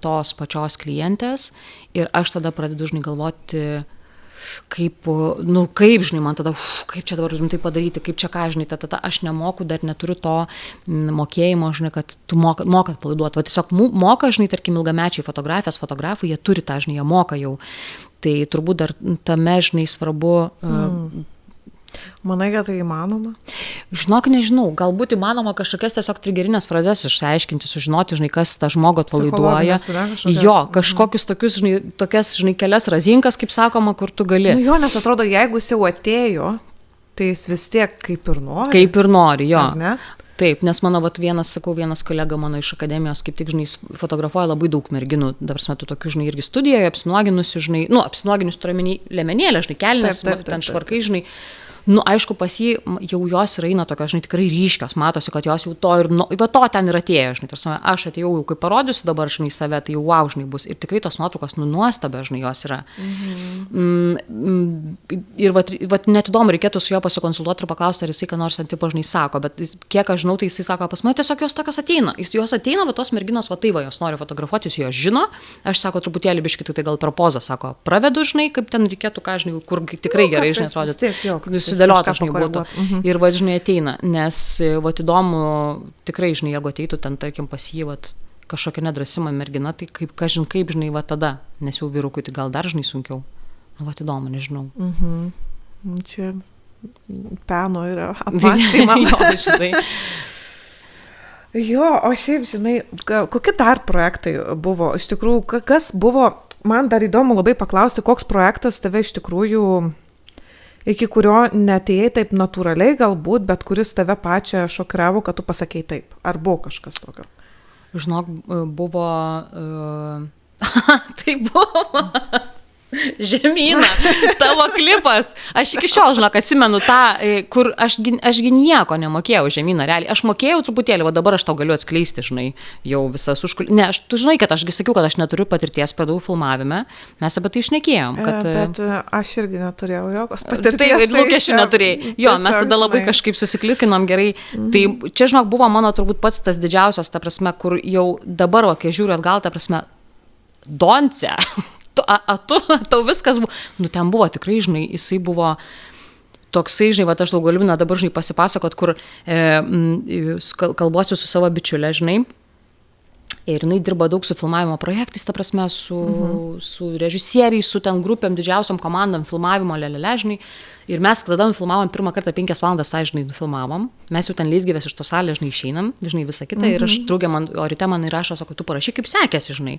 tos pačios klientės ir aš tada pradedu, žinai, galvoti, kaip, žinai, man tada, kaip čia dabar rimtai padaryti, kaip čia ką, žinai, aš nemoku, dar neturiu to mokėjimo, žinai, kad tu mokat palaiduoti. Va tiesiog moka, žinai, tarkim, ilgamečiai fotografai, jie turi tą, žinai, jie moka jau. Tai turbūt dar tame, žinai, svarbu... Manai, kad tai įmanoma? Žinok, nežinau, galbūt įmanoma kažkokias tiesiog trigerinės frazes išsiaiškinti, sužinoti, žinai, kas tą žmogų atpalaiduoja. Jo, kažkokius tokius, žinai, tokias, žinai, kelias razinkas, kaip sakoma, kur tu gali. Jo, nes atrodo, jeigu jis jau atėjo, tai jis vis tiek kaip ir nori. Kaip ir nori, jo. Taip, nes mano, vienas kolega mano iš akademijos, kaip tik, žinai, fotografuoja labai daug merginų, dabar metu tokių, žinai, irgi studijoje, apsinuoginusių, žinai, apsinuoginusių turiu lemenėlę, žinai, kelnes, ten švarkai, žinai. Aišku, pas jį jau jos yra eina tokios, žinai, tikrai ryškios, matosi, kad jos jau to ir, va to ten ir atėjo, žinai, tarsi, aš atėjau jau, kai parodysiu dabar, žinai, save, tai jau wow, žinai, bus. Ir tikrai tos nuotraukos, nuostabia, žinai, jos yra. Ir vat net įdomu, reikėtų su juo pasikonsultuoti ir paklausti, ar jisai ką nors ant tipo, žinai, sako, bet kiek aš žinau, tai jisai sako, pas mane tiesiog jos tokios ateina. Jos ateina, va tos merginos, va tai va, jos nori fotografuoti, jos žino, aš sako, truputėlį biškį, tai gal per pozą, sako, pravedu, žinai, kaip ten reikėtų, ką, žinai, kur tikrai gerai, žinai, atrodyti. Sudėliota, žinai, būtų. Ir va, žinai, ateina, nes va, įdomu, tikrai, žinai, jeigu ateitų ten, tarkim, pas jį, va, kažkokia nedrasima mergina, tai kaip, žinai, va tada, nes jau vyrukui tai gal dar, žinai, sunkiau. Va, įdomu, nežinau. Čia peno yra apmąstymą. Jo, žinai. Jo, o šiaip, žinai, kokie dar projektai buvo? Iš tikrųjų, kas buvo, man dar įdomu labai paklausti, koks projektas tave iš tikrųjų iki kurio neatėjai taip natūraliai galbūt, bet kuris tave pačią šokiravo, kad tu pasakei taip. Ar buvo kažkas tokio? Žinok, buvo... Tai buvo... Žemyna, tavo klipas. Aš iki šiol, žinok, atsimenu tą, kur ašgi nieko nemokėjau, Žemyna, realiai. Aš mokėjau truputėlį, o dabar aš tau galiu atskleisti, žinai, jau visas Ne, tu žinai, kad ašgi sakiau, kad aš neturiu patirties pedų filmavime. Mes apie tai šnekėjom, kad... Bet aš irgi neturėjau jokios patirties. Tai lūkesčių neturėjai. Jo, mes tada labai kažkaip susiklikinom gerai. Tai čia, žinok, buvo mano turbūt pats tas didžiausias, ta prasme, kur jau dabar, kai žiūriu atgal, ta prasme, Donce. Tau viskas buvo, ten buvo tikrai, žinai, jisai buvo toksai, žinai, va, aš tau galiu dabar, žinai, pasipasakot, kur kalbuosiu su savo bičiulė, žinai, ir jinai dirba daug su filmavimo projektais, ta prasme, su režisieriais, su ten grupėm, didžiausiom komandom, filmavimo, žinai, ir mes tada nufilmavom pirmą kartą 5 valandas, tai, žinai, nufilmavom, mes jau ten leisgyvės iš to salės, žinai, išeinam, žinai, visą kitą, ir aš draugė man, o ryte man įrašo, sako, tu parašyk, kaip sekėsi, žinai,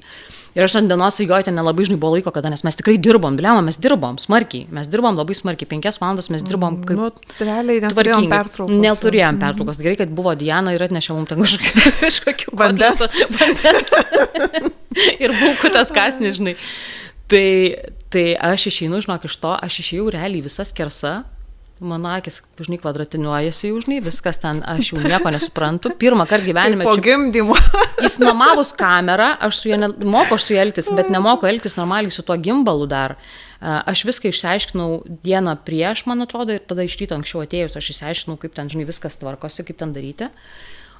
ir aš ant dienos įgojau ten nelabai, žinai, buvo laiko, kada, nes mes tikrai dirbom, mes dirbom smarkiai, labai smarkiai, 5 valandas mes dirbom kaip tvarkingai, neturėjom pertraukos, gerai, kad buvo Diana ir atnešė mums ten kažkokių vandens ir bulkutas kasnis, žinai. Tai aš išeinu, žinok, iš to, aš išėjau realiai visą skersą, mano akis, žinai, kvadratiniuojasi jau, žinai, viskas ten, aš jau nieko nesuprantu, pirmą kartą gyvenime... Po gimdymo. Jis nuomavus kamerą, aš su juo elgtis, bet nemoku elgtis normaliai su tuo gimbalu dar. Aš viską išsiaiškinau dieną prieš, man atrodo, ir tada iš ryto anksčiau atėjus, aš išsiaiškinau, kaip ten, žinai, viskas tvarkosi, kaip ten daryti.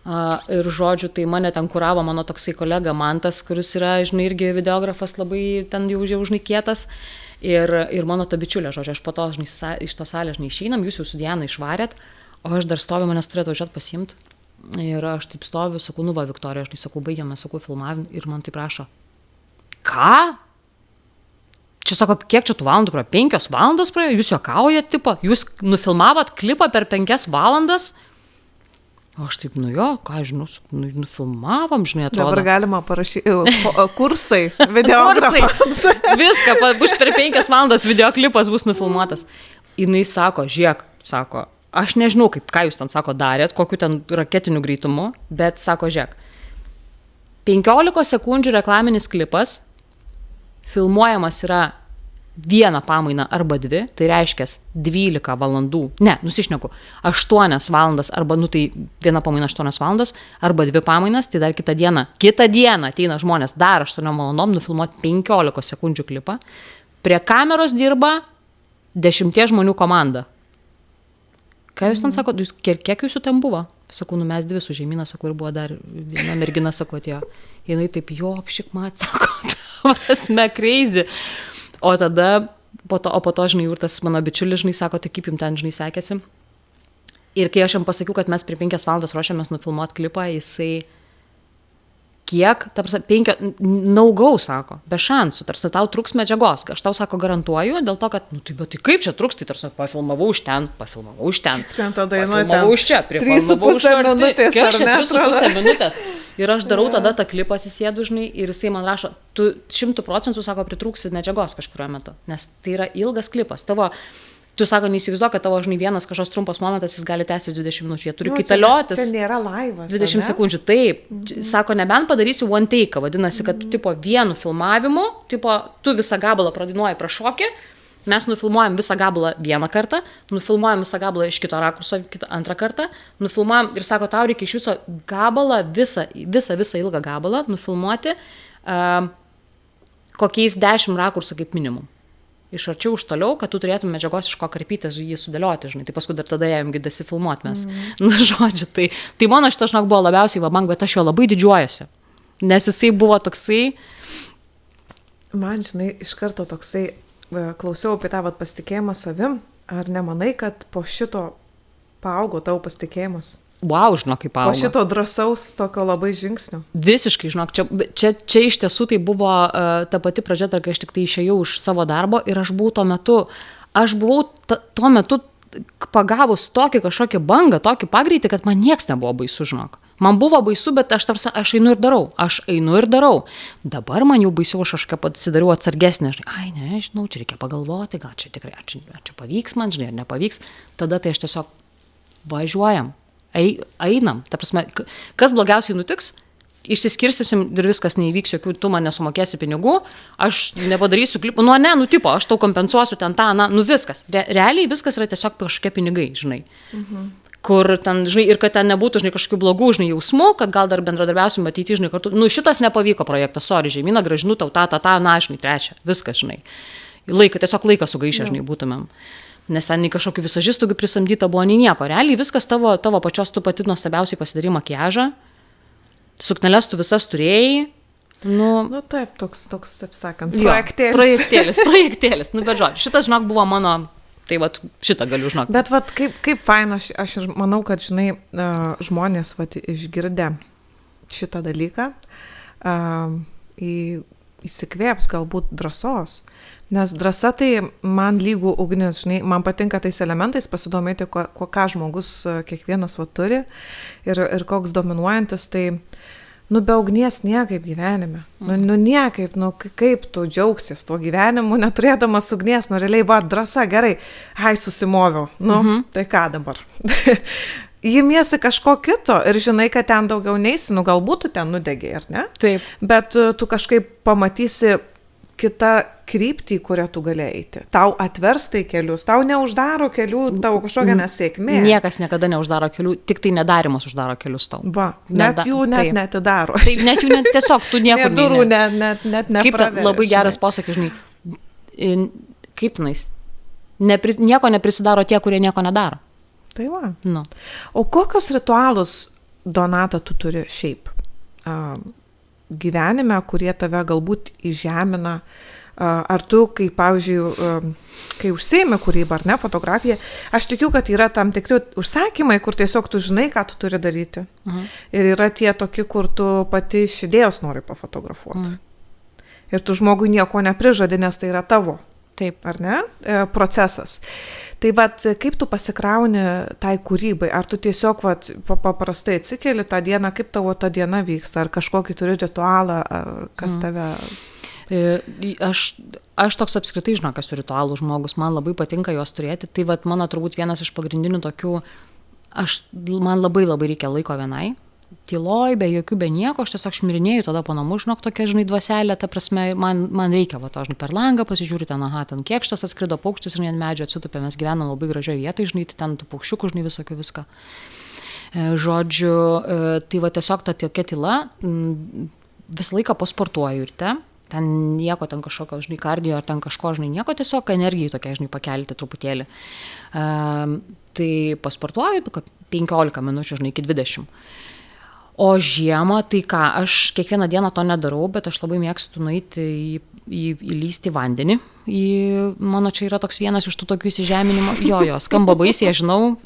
Ir žodžiu, tai mane ten kuravo mano toksai kolega Mantas, kuris yra, žinai, irgi videografas labai ten jau žinai, kietas. Ir mano ta bičiulė, žodžiu, aš po to, žinai, iš to salės, žinai, išeinam, jūs jau su Diana išvarėt, o aš dar stoviu, manęs turėtų važiuoti pasiimti. Ir aš taip stoviu, sakau, va, Viktorija, aš tai sakau, baigiame, sakau, filmavimą, ir man taip prašo. Ką? Čia sako, kiek čia tų valandų praėjo? 5 valandos praėjo? Jūs juokaujat, tipo, jūs nufilmavot klipą per 5 valandas? O aš taip, jo, ką žinau, nufilmavom, žinai, atrodo. Dabar galima parašyti kursai, videografams. Viską, bus per 5 valandas videoklipas bus nufilmuotas. Jinai sako, žiūrėk, sako, aš nežinau, ką jūs ten, sako, darėt, kokiu ten raketiniu greitumu, bet, sako, žiūrėk, 15 sekundžių reklaminis klipas, filmuojamas yra 1 pamainą arba 2, tai reiškia 12 valandų, ne, nusišneku, 8 valandas arba, tai 1 pamaina 8 valandas arba 2 pamainas, tai dar kitą dieną ateina žmonės dar 8 valandom nufilmuoti 15 sekundžių klipą. Prie kameros dirba 10 žmonių komanda. Ką jūs ten sakot, kiek jūsų ten buvo? Sakau, mes 2 su Žemyna, sakau, ir buvo dar viena mergina, sakau, atėjo. Jinai taip, apšik mat, sako, prasme, crazy. O tada, po to, žinai, Jurtas, mano bičiulis, žinai, sako, tai kaip jums ten, žinai, sekėsi. Ir kai aš jam pasakiau, kad mes prie 5 valandas ruošiamės nufilmuoti klipą, jisai kiek, tarsi 5, no-go, sako, be šansų, tarsi tau truks medžiagos. Aš tau, sako, garantuoju, dėl to, kad, bet tai kaip čia truks, tai tarsi pafilmavau iš ten, pafilmavau iš čia, prifilmavau iš čia, 3,5 minutės. Ir aš darau tada tą klipą, atsisėdu, žinai, ir jisai man rašo, tu 100%, sako, pritrūksi medžiagos kažkurio metu, nes tai yra ilgas klipas. Tu, sako, neįsivaizduok, kad tavo, žinai, vienas kažkoks trumpas momentas, jis gali tęstis 20 minučių, jie turi kaitaliotis. Čia nėra laivas. 20 sekundžių, taip. Sako, nebent padarysiu one take, vadinasi, kad tu, tipo, vienu filmavimu, tipo, tu visą gabalą pradainuoji prašokį, mes nufilmuojam visą gabalą vieną kartą, nufilmuojam visą gabalą iš kito rakurso antrą kartą, nufilmuojam ir, sako, tau reikia iš viso gabalą, visą ilgą gabalą nufilmuoti kokiais 10 rakursų kaip minimum. Iš arčiau, už toliau, kad tu turėtum medžiagos iš ko karpytis, jį sudėlioti, žinai. Tai paskui dar tada jam gidasi filmuoti mes. Žodžiu, tai mano šitas, žinok, buvo labiausiai vabang, bet aš jo labai didžiuojuosi. Nes jisai buvo toksai. Man, žinai, iš karto toksai, klausiau apie tą pasitikėjimą savim, ar nemanai, kad po šito paaugo tavo pasitikėjimas? Wow, žinok, kaip augo. Po šito drąsaus tokio labai žingsnio. Visiškai, žinok, čia iš tiesų tai buvo ta pati pradžia, kai aš tik tai išėjau iš savo darbo ir aš buvau tuo metu pagavus tokį kažkokį bangą, tokį pagreitį, kad man nieks nebuvo baisu, žinok. Man buvo baisu, bet aš einu ir darau. Dabar man jau baisiau, aš kažką pasidariau atsargesnė, žinai, nežinau, čia reikia pagalvoti, gal čia tikrai, ar čia pavyks man, žinai, ar nepavyks. Tada tai aš tiesiog važiuojam. Einam, ta prasme, kas blogiausiai nutiks, išsiskirstysim ir viskas neįvyks, jokių tu man nesumokėsi pinigų, aš nepadarysiu klipų, tipo, aš tau kompensuosiu ten tą, viskas. Realiai viskas yra tiesiog kažkokie pinigai, žinai. Kur ten, žinai, ir kad ten nebūtų, žinai, kažkokių blogų, žinai, jausmų, kad gal dar bendradarbiausim matyti, žinai, kartu, šitas nepavyko projektas, sorry, Žemyna, grąžinu tau žinai, 3, viskas, žinai. Tiesiog laiką sugaišę, žinai, būtumėm. Nes ten nei kažkokių visažistų prisamdyta buvo, nei nieko. Realiai viskas tavo pačios, tu pati nuostabiausiai pasidarai makiažą, sukneles tu visas turėjai. Taip, toks, taip sakant, projektėlis. Projektėlis. Bet žodžiu, šitas, žinok, buvo mano, tai šitą galiu, žinok. Bet kaip faina, aš manau, kad, žinai, žmonės išgirdę šitą dalyką, įsikvėps galbūt drąsos. Nes drąsa tai man lygų ugnis, žinai, man patinka tais elementais pasidomėti, ką žmogus kiekvienas turi ir koks dominuojantis, tai, be ugnies niekaip gyvenime. Niekaip, kaip tu džiaugsies tuo gyvenimu, neturėdamas ugnies, realiai, drąsa, gerai, susimoviau, tai ką dabar? Įmiesi kažko kito ir žinai, kad ten daugiau neisi, galbūt tu ten nudegiai, ar ne? Taip. Bet tu kažkaip pamatysi kitą kryptį, kurią tu gali eiti. Tau atvers tai kelius, tau neuždaro kelių, tau kažkokia nesėkmė. Niekas niekada neuždaro kelių, tik tai nedarimas uždaro kelius tau. Net jų netidaro. Taip, net jų tiesiog, tu niekur neini. Durų net nepraveria. Kaip labai geras posakis, žinai, kaip tenais, nieko neprisidaro tie, kurie nieko nedaro. Tai va. O kokius ritualus, Donata, tu turi šiaip gyvenime, kurie tave galbūt įžemina? Ar tu, kai, pavyzdžiui, kai užsiimi kūrybą, ar ne, fotografiją, aš tikiu, kad yra tam tikri užsakymai, kur tiesiog tu žinai, ką tu turi daryti. Ir yra tie tokie, kur tu pati iš idėjos nori pafotografuoti. Ir tu žmogui nieko neprižadi, nes tai yra tavo. Taip. Ar ne? Procesas. Tai kaip tu pasikrauni tai kūrybai? Ar tu tiesiog paprastai atsikeli tą dieną, kaip tavo ta diena vyksta? Ar kažkokį turi ritualą, ar kas tave... Aš toks apskritai, žinok, esu ritualų žmogus, man labai patinka juos turėti, tai vat mano turbūt vienas iš pagrindinių tokių, man labai reikia laiko vienai, tyloj, be jokių, be nieko, aš tiesiog šmirinėjau tada po namų, žinok, tokia, žinai, dvaselė, ta prasme, man reikia, va to, žinai, per langą pasižiūri ten, ten kėkštas atskrido, paukštis, žinai, ant medžio atsitupė, mes gyvenam labai gražioje vietoje, žinai, tai ten tų paukščiukų, žinai, visokių viską. Žodžiu, tai va tiesiog ta tokia tyla, visą laiką pasportuoju ryte, ten nieko, ten kažkokio, žinai, kardio ar ten kažko, žinai, nieko, tiesiog energijai tokia, žinai, pakelti truputėlį. Tai pasportuoju 15 minučių, žinai, iki 20. O žiemą, tai ką, aš kiekvieną dieną to nedarau, bet aš labai mėgstu nueiti įlysti vandenį. Mano čia yra toks vienas iš tų tokių įsižeminimo. Jo, skamba baisiai, aš žinau,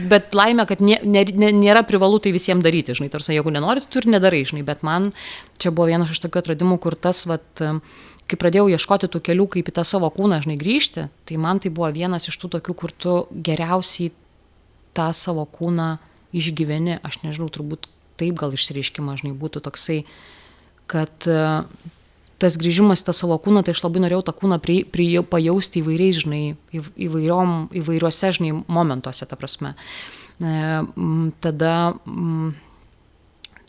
bet laimė, kad nėra privalu tai visiems daryti, žinai, tarsi, jeigu nenori, tu ir nedarai, žinai, bet man čia buvo vienas iš tokių atradimų, kur tas, vat, kai pradėjau ieškoti tų kelių, kaip į tą savo kūną, žinai, grįžti, tai man tai buvo vienas iš tų tokių, kur tu geriausiai tą savo kūną išgyveni, aš nežinau, turbūt taip gal išsireiškimas, žinai, būtų toksai, kad tas grįžimas į tą savo kūną, tai aš labai norėjau tą kūną pajausti įvairiais, žinai, įvairiuose, žinai, momentuose, ta prasme. Tada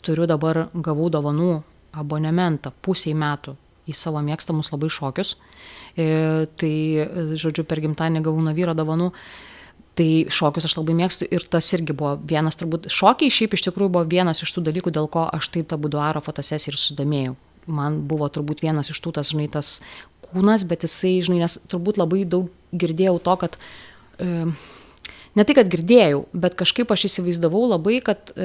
turiu dabar, gavau dovanų abonementą pusiai metų į savo mėgstamus labai šokius. Tai, žodžiu, per gimtadienį gavau nuo vyro dovanų. Tai šokius aš labai mėgstu ir tas irgi buvo vienas, turbūt, šokiai šiaip iš tikrųjų buvo vienas iš tų dalykų, dėl ko aš taip tą buduaro fotosesiją ir susidomėjau. Man buvo turbūt vienas iš tų, tas, žinai, tas kūnas, bet jisai, žinai, nes turbūt labai daug girdėjau to, kad, ne tai, kad girdėjau, bet kažkaip aš įsivaizdavau labai, kad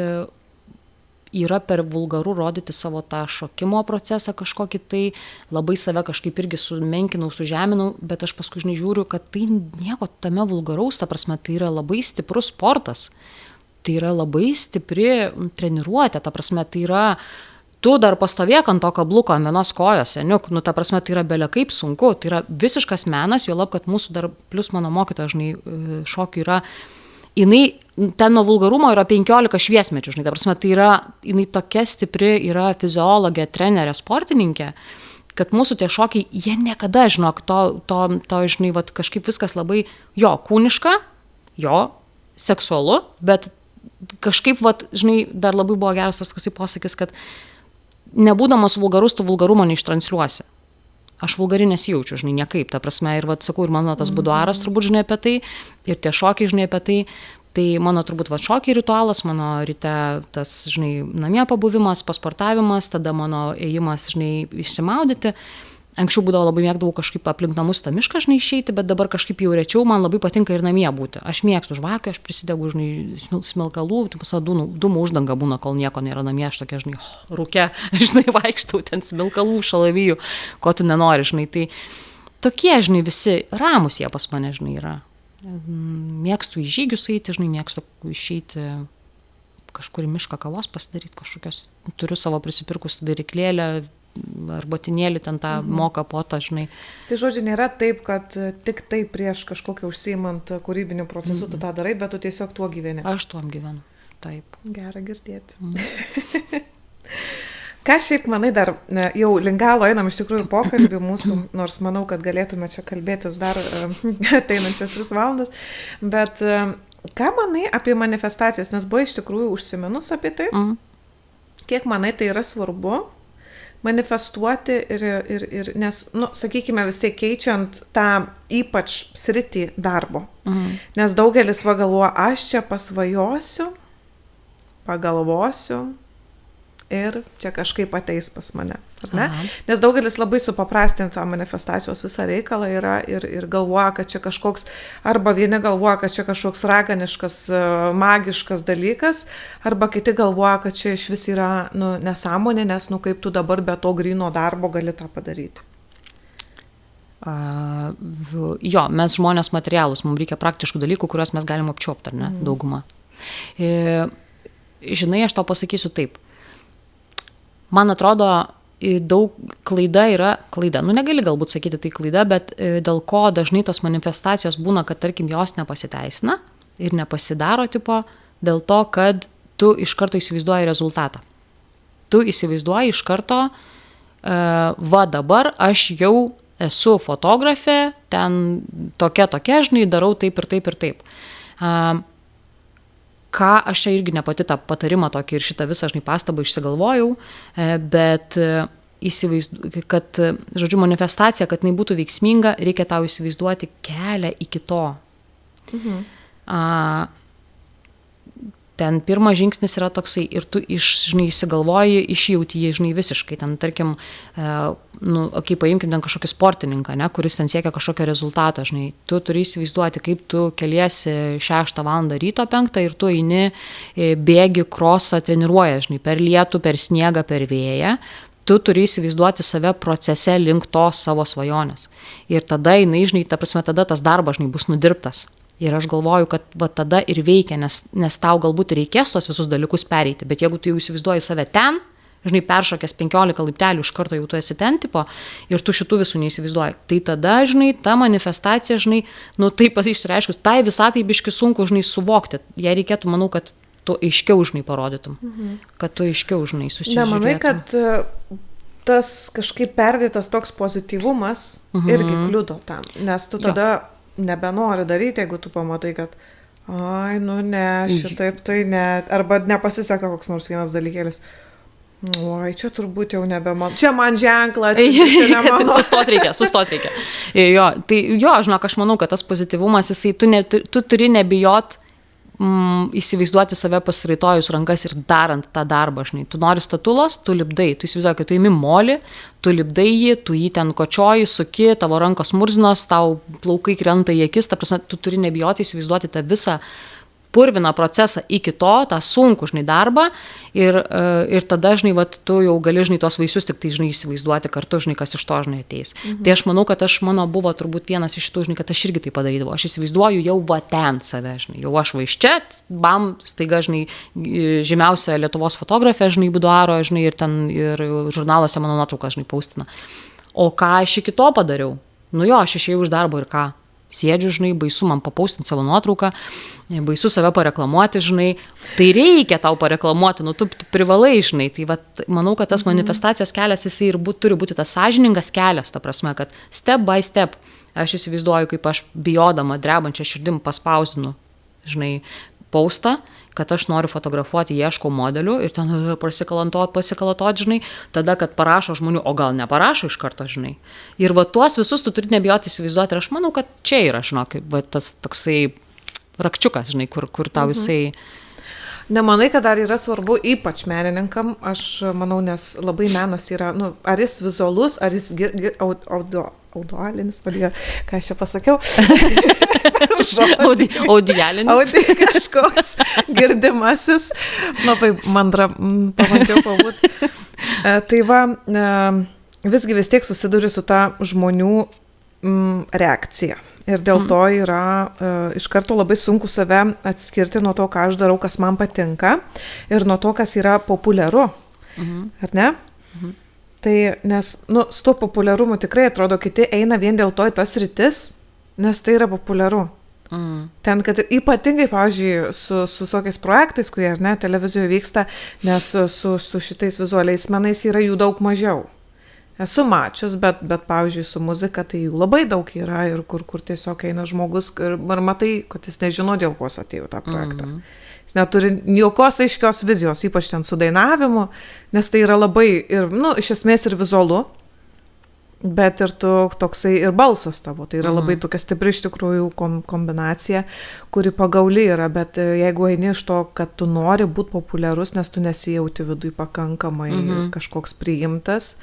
yra per vulgaru rodyti savo tą šokimo procesą kažkokį, tai labai save kažkaip irgi sumenkinau, sužeminau, bet aš paskui, žinai, žiūriu, kad tai nieko tame vulgaraus, ta prasme, tai yra labai stiprus sportas, tai yra labai stipri treniruotė, ta prasme, tai yra, tu dar pastovėk ant to kabliuko, ant vienos kojos, seniuk, ta prasme, tai yra belia kaip sunku, tai yra visiškas menas, juolab, kad mūsų dar plus mano mokytoja, žinai, šokių yra, jinai ten nuo vulgarumo yra 15 šviesmečių, žinai, ta prasme, tai yra, jinai tokia stipri yra fiziologė, trenerė, sportininkė, kad mūsų tie šokiai, jie niekada, žinok, to žinai, vat, kažkaip viskas labai, jo, kūniška, jo, seksualu, bet kažkaip, vat, žinai, dar labai buvo geras tas posakis, kad nebūdamas vulgarus, tu vulgarumo neištransliuosi. Aš vulgari nesijaučiu, žinai, niekaip, ta prasme, ir, vat, sakau, ir mano tas buduaras turbūt, žinai, apie tai, ir tie šokiai, žinai, apie tai, tai mano turbūt, vat, šokiai ritualas, mano ryte tas, žinai, namie pabuvimas, pasportavimas, tada mano ėjimas, žinai, išsimaudyti. Anksčiau būdavo labai mėgdavau kažkaip aplink namus tą mišką, žinai, išeiti, bet dabar kažkaip jau rečiau, man labai patinka ir namie būti. Aš mėgstu žvakę, aš prisidegu, žinai, smilkalų, tai pasą dūmų uždanga būna, kol nieko nėra namie, aš tokia, žinai, rūke, žinai, vaikštau ten smilkalų, šalavijų, ko tu nenori, žinai, tai tokie, žinai, visi ramus jie pas mane, žinai, yra. Mėgstu į žygius eiti, žinai, mėgstu išeiti kažkur į mišką kavos pasidaryti, kažkokios, turiu savo prisipirkus viriklėlę, ar botinėlį ten tą moka potą, žinai. Tai žodžiu, nėra taip, kad tik tai prieš kažkokią užsiimant kūrybinių procesų tu tą darai, bet tu tiesiog tuo gyveni. Aš tuom gyvenu, taip. Gera girdėti. Ką šiaip manai dar, jau link galo einam iš tikrųjų pokalbį mūsų, nors manau, kad galėtume čia kalbėtis dar ateinančias 3 valandas, bet ką manai apie manifestacijas, nes buvo iš tikrųjų užsiminus apie tai, kiek manai tai yra svarbu manifestuoti ir nes, nu, sakykime, vis tiek keičiant tą ypač sritį darbo. Nes daugelis galvoja, aš čia pasvajosiu, pagalvosiu ir čia kažkaip ateis pas mane. Ne? Nes daugelis labai supaprastintą manifestacijos visą reikalą yra ir galvoja, kad čia kažkoks, arba vieni galvoja, kad čia kažkoks raganiškas, magiškas dalykas, arba kiti galvoja, kad čia iš vis yra nesąmonė, nes kaip tu dabar be to gryno darbo gali tą padaryti. Jo, mes žmonės materialus, mums reikia praktiškų dalykų, kuriuos mes galim apčiuopti, ar ne, dauguma. Žinai, aš tau pasakysiu taip. Man atrodo, daug klaida, negali galbūt sakyti tai klaida, bet dėl ko dažnai tos manifestacijos būna, kad tarkim jos nepasiteisina ir nepasidaro tipo, dėl to, kad tu iš karto įsivaizduoji rezultatą. Tu įsivaizduoji iš karto va dabar aš jau esu fotografė, ten tokia, žinai, darau taip ir taip ir taip. Ką aš čia irgi ne pati tą patarimą tokį ir šitą visą, žinai, pastabą išsigalvojau, bet kad, žodžiu, manifestacija, kad jinai būtų veiksminga, reikia tau įsivaizduoti kelią iki to. Ten pirmas žingsnis yra toksai ir tu žinai, įsigalvoji, išjauti jį, žinai, visiškai. Ten, tarkim, kai paimkim ten kažkokį sportininką, ne, kuris ten siekia kažkokio rezultato, žinai, tu turi įsivaizduoti, kaip tu keliesi 6 valandą ryto 5 ir tu eini, bėgi, krosą, treniruoji, žinai, per lietų, per sniegą, per vėją. Tu turi įsivaizduoti save procese link tos savo svajonės. Ir tada, žinai, ta prasme, tada tas darbas, žinai, bus nudirbtas. Ir aš galvoju, kad va tada ir veikia, nes tau galbūt reikės tos visus dalykus pereiti, bet jeigu tu jau įsivaizduoji save ten, žinai, peršokęs 15 laiptelių, iš karto jau tu esi ten tipo, ir tu šitų visų neįsivaizduoji, tai tada, žinai, ta manifestacija, žinai, taip pat išsireiškus, tai visatai biški sunku, žinai, suvokti. Jei reikėtų, manau, kad tu aiškiau, žinai, parodytum, kad tu aiškiau, žinai, susižiūrėtum. Nemanai, kad tas kažkaip perdėtas toks pozityvumas irgi kliudo tam, nes tu tada nebenori daryti, jeigu tu pamatai, kad ne, šitaip tai ne, arba nepasiseka koks nors vienas dalykėlis. Čia turbūt jau nebe man. Čia man ženklą, čia ne mano. Sustot reikia. Jo, žinok, aš manau, kad tas pozityvumas, jisai, tu turi nebijot įsivaizduoti save pasiraitojus rankas ir darant tą darbą, žinai. Tu nori statulos, tu lipdai, tu įsivaizduoji, kad tu imi molį, tu lipdai jį, tu jį ten kočioji, suki, tavo rankos murzinos, tau plaukai krenta į akis, ta prasme, tu turi nebijoti įsivaizduoti tą visą purviną procesą iki to, tą sunkų, žinai, darbą ir tada, žinai, vat, tu jau gali, žinai, tuos vaisius tik tai, žinai, įsivaizduoti kartu, žinai, kas iš to, žinai, ateis. Tai aš manau, kad mano buvo turbūt vienas iš šitų, žinai, kad aš irgi tai padarydavau. Aš įsivaizduoju jau va ten save, žinai, jau aš va iš čia, bam, staiga, žinai, žymiausia Lietuvos fotografė, žinai, buduaro, žinai, ir žurnaluose mano nuotraukas, žinai, paustina. O ką aš iki to padariau? Aš išėjau iš darbo ir ką? Sėdžiu, žinai, baisu man papaustinti savo nuotrauką, baisu save pareklamuoti, žinai, tai reikia tau pareklamuoti, tu privalai, žinai, tai vat, manau, kad tas manifestacijos kelias, jisai ir turi būti tas sąžiningas kelias, ta prasme, kad step by step, aš įsivaizduoju, kaip aš bijodama, drebančią širdim paspausdinu, žinai, paustą, kad aš noriu fotografuoti, ieškau modelių ir ten pasikalatot, žinai, tada, kad parašo žmonių, o gal neparašo iš karto, žinai. Ir va tuos visus tu turi nebijoti įsivaizduoti ir aš manau, kad čia yra, žinok, va tas toksai rakčiukas, žinai, kur tau jisai... Nemanai, kad dar yra svarbu ypač menininkam, aš manau, nes labai menas yra, ar jis vizualus, ar jis audialinis, ką aš čia pasakiau? Audialinis. Kažkoks girdimasis. Labai mandra pabandžiau pabūti. Tai va, visgi vis tiek susiduri su ta žmonių reakcija. Ir dėl to yra iš karto labai sunku save atskirti nuo to, ką aš darau, kas man patinka, ir nuo to, kas yra populiaru. Ar ne? Tai, nes, su tuo populiarumu tikrai atrodo, kiti eina vien dėl to į tas rytis, nes tai yra populiaru. Ten, kad ypatingai, pavyzdžiui, su visokiais projektais, kurie, ar ne, televizijoje vyksta, nes su šitais vizualiais menais yra jų daug mažiau. Esu mačius, bet pavyzdžiui, su muzika tai jų labai daug yra ir kur tiesiog eina žmogus ir matai, kad jis nežino, dėl ko atėjo tą projektą. Jis neturi jokios aiškios vizijos, ypač ten su dainavimu, nes tai yra labai ir, iš esmės ir vizualu, bet ir toksai ir balsas tavo. Tai yra labai tokia stipri iš tikrųjų kombinacija, kuri pagauli yra, bet jeigu eini iš to, kad tu nori būti populiarus, nes tu nesijauti vidui pakankamai kažkoks priimtas,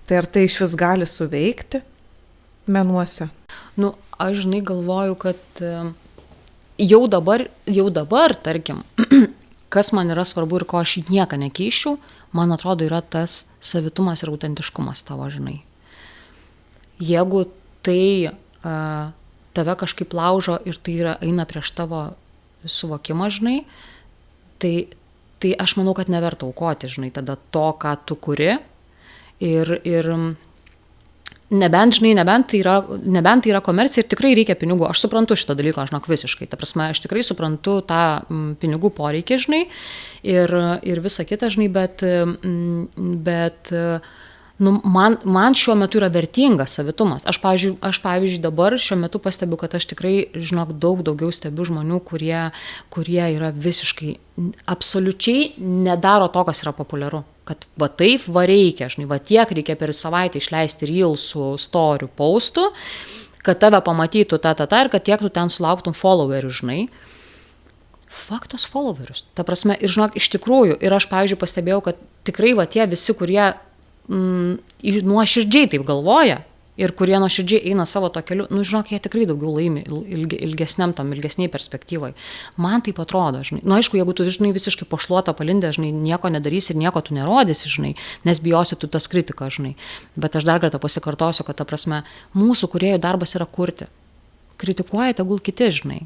tai ar tai iš vis gali suveikti menuose? Aš, žinai, galvoju, kad jau dabar, tarkim, kas man yra svarbu ir ko aš nieką nekeičiau, man atrodo, yra tas savitumas ir autentiškumas tavo, žinai. Jeigu tai tave kažkaip laužo ir tai eina prieš tavo suvokimą, žinai, tai aš manau, kad neverta aukoti, žinai, tada to, ką tu kuri. Ir nebent tai yra komercija ir tikrai reikia pinigų. Aš suprantu šitą dalyką, žinok, visiškai. Ta prasme, aš tikrai suprantu tą pinigų poreikį, žinai, ir visą kitą, žinai, bet Nu, man šiuo metu yra vertingas savitumas. Aš, pavyzdžiui, dabar šiuo metu pastebiu, kad aš tikrai, žinok, daug daugiau stebiu žmonių, kurie yra visiškai, absoliučiai nedaro to, kas yra populiaru. Kad va taip va reikia, žinai, va tiek reikia per savaitę išleisti reelsų, storių, postų, kad tave pamatytų ir kad tiek tu ten sulauktum followerių, žinai. Faktas followerius. Ta prasme, ir žinok, iš tikrųjų, ir aš, pavyzdžiui, pastebėjau, kad tikrai va tie visi, kurie nuoširdžiai taip galvoja ir kurie nuoširdžiai eina savo to keliu, nu, žinok, jie tikrai daugiau laimi ilgesniai perspektyvai. Man taip atrodo, žinai. Nu, aišku, jeigu tu, žinai, visiškai pošluota palindė, žinai, nieko nedarysi ir nieko tu nerodysi, žinai, nes bijosi tu tas kritikas, žinai. Bet aš dar kartą pasikartosiu, kad ta prasme, mūsų kūrėjų darbas yra kurti. Kritikuoja tegul kiti, žinai.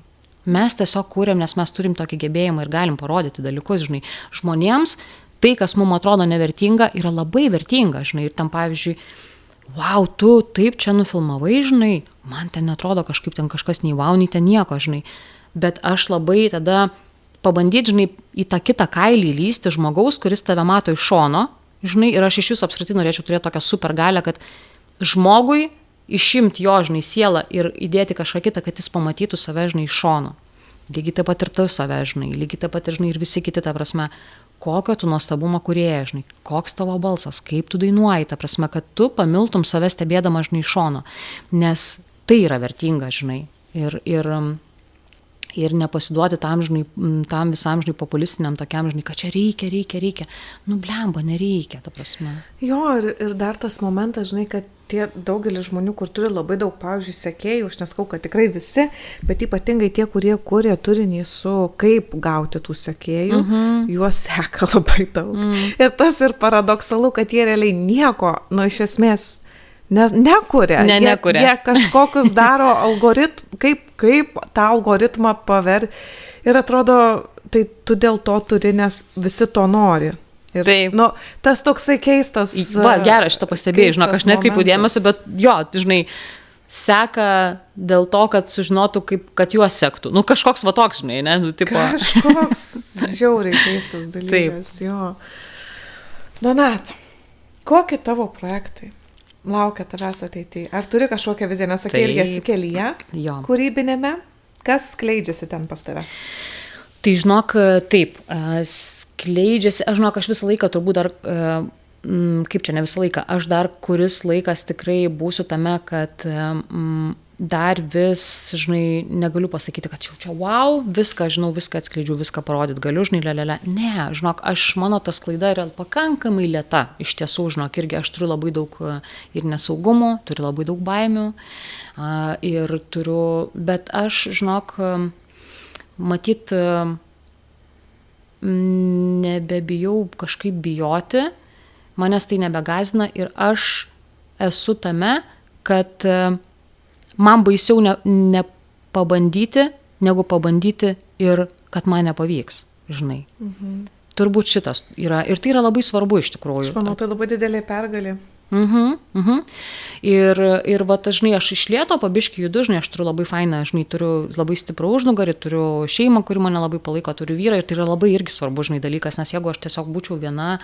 Mes tiesiog kūrėm, nes mes turim tokį gebėjimą ir galim parodyti dalykus, žinai. Žmonėms tai, kas mums atrodo nevertinga, yra labai vertinga, žinai. Ir tam, pavyzdžiui, wow, tu taip čia nufilmavai, žinai, man ten netrodo kažkaip ten kažkas nei wow, nei ten nieko, žinai. Bet aš labai tada pabandyti, žinai, į tą kitą kailį lysti žmogaus, kuris tave mato iš šono, žinai, ir aš iš jūsų apskritai norėčiau turėti tokią super galę, kad žmogui išimti jo, žinai, sielą ir įdėti kažką kitą, kad jis pamatytų save, žinai, iš šono. Lygiai taip pat ir tu save, žinai, lygiai taip pat ir, žinai, ir visi kiti, ta prasme, kokio tu nuostabumą kūrėja, žinai, koks tavo balsas, kaip tu dainuoji, ta prasme, kad tu pamiltum save stebėdama, žinai, iš šono, nes tai yra vertinga, žinai, ir nepasiduoti tam, žinai, tam visam, žinai, populistiniam tokiam, žinai, kad čia reikia, nu blemba, nereikia, ta prasme. Jo, ir dar tas momentas, žinai, kad tie daugelis žmonių, kur turi labai daug, pavyzdžiui, sekėjų, aš neskau, kad tikrai visi, bet ypatingai tie, kurie kuria turinį su kaip gauti tų sekėjų, juos seka labai daug. Ir tas ir paradoksalu, kad jie realiai nieko, nu, iš esmės, nekuria. Nekuria. Jie kažkokius daro kaip tą algoritmą ir atrodo, tai tu dėl to turi, nes visi to nori. Ir, taip. Nu, tas toksai keistas. Va, gerai, šitą pastebėjai, žinok, aš netkreipiu dėmesio, bet jo, žinai, seka dėl to, kad sužinotų, kad juos sektų. Nu, kažkoks va toks, žinai, ne? Nu, tipo... Kažkoks žiauriai keistas dalykas, jo. Donat, kokie tavo projektai laukia tavęs ateityje? Ar turi kažkokią viziją, nes sakai, irgi esi kelyje kūrybinėme? Kas skleidžiasi ten pas tave? Tai žinok, taip, skleidžiasi, aš visą laiką turbūt dar, kaip čia ne visą laiką, aš dar kuris laikas tikrai būsiu tame, kad dar vis, žinai, negaliu pasakyti, kad čia wow, viską žinau, viską atskleidžiu, viską parodyti galiu, žinai, lelele. Ne, žinok, mano ta sklaida yra pakankamai lėta, iš tiesų, žinok, irgi aš turiu labai daug ir nesaugumų, turiu labai daug baimių ir turiu, bet aš, žinok, matyt, nebebijau kažkaip bijoti, manęs tai nebegazina ir aš esu tame, kad man baisiau nepabandyti, negu pabandyti ir kad man nepavyks, žinai. Turbūt šitas yra, ir tai yra labai svarbu iš tikrųjų. Aš manau, tai labai didelė pergalė. Ir va, žinai, aš iš lėto pabiškį judu, žinai, aš turiu labai fainą, žinai, turiu labai stiprų užnugarį, turiu šeimą, kuri mane labai palaiko, turiu vyrą ir tai yra labai irgi svarbu, žinai, dalykas, nes jeigu aš tiesiog būčiau viena,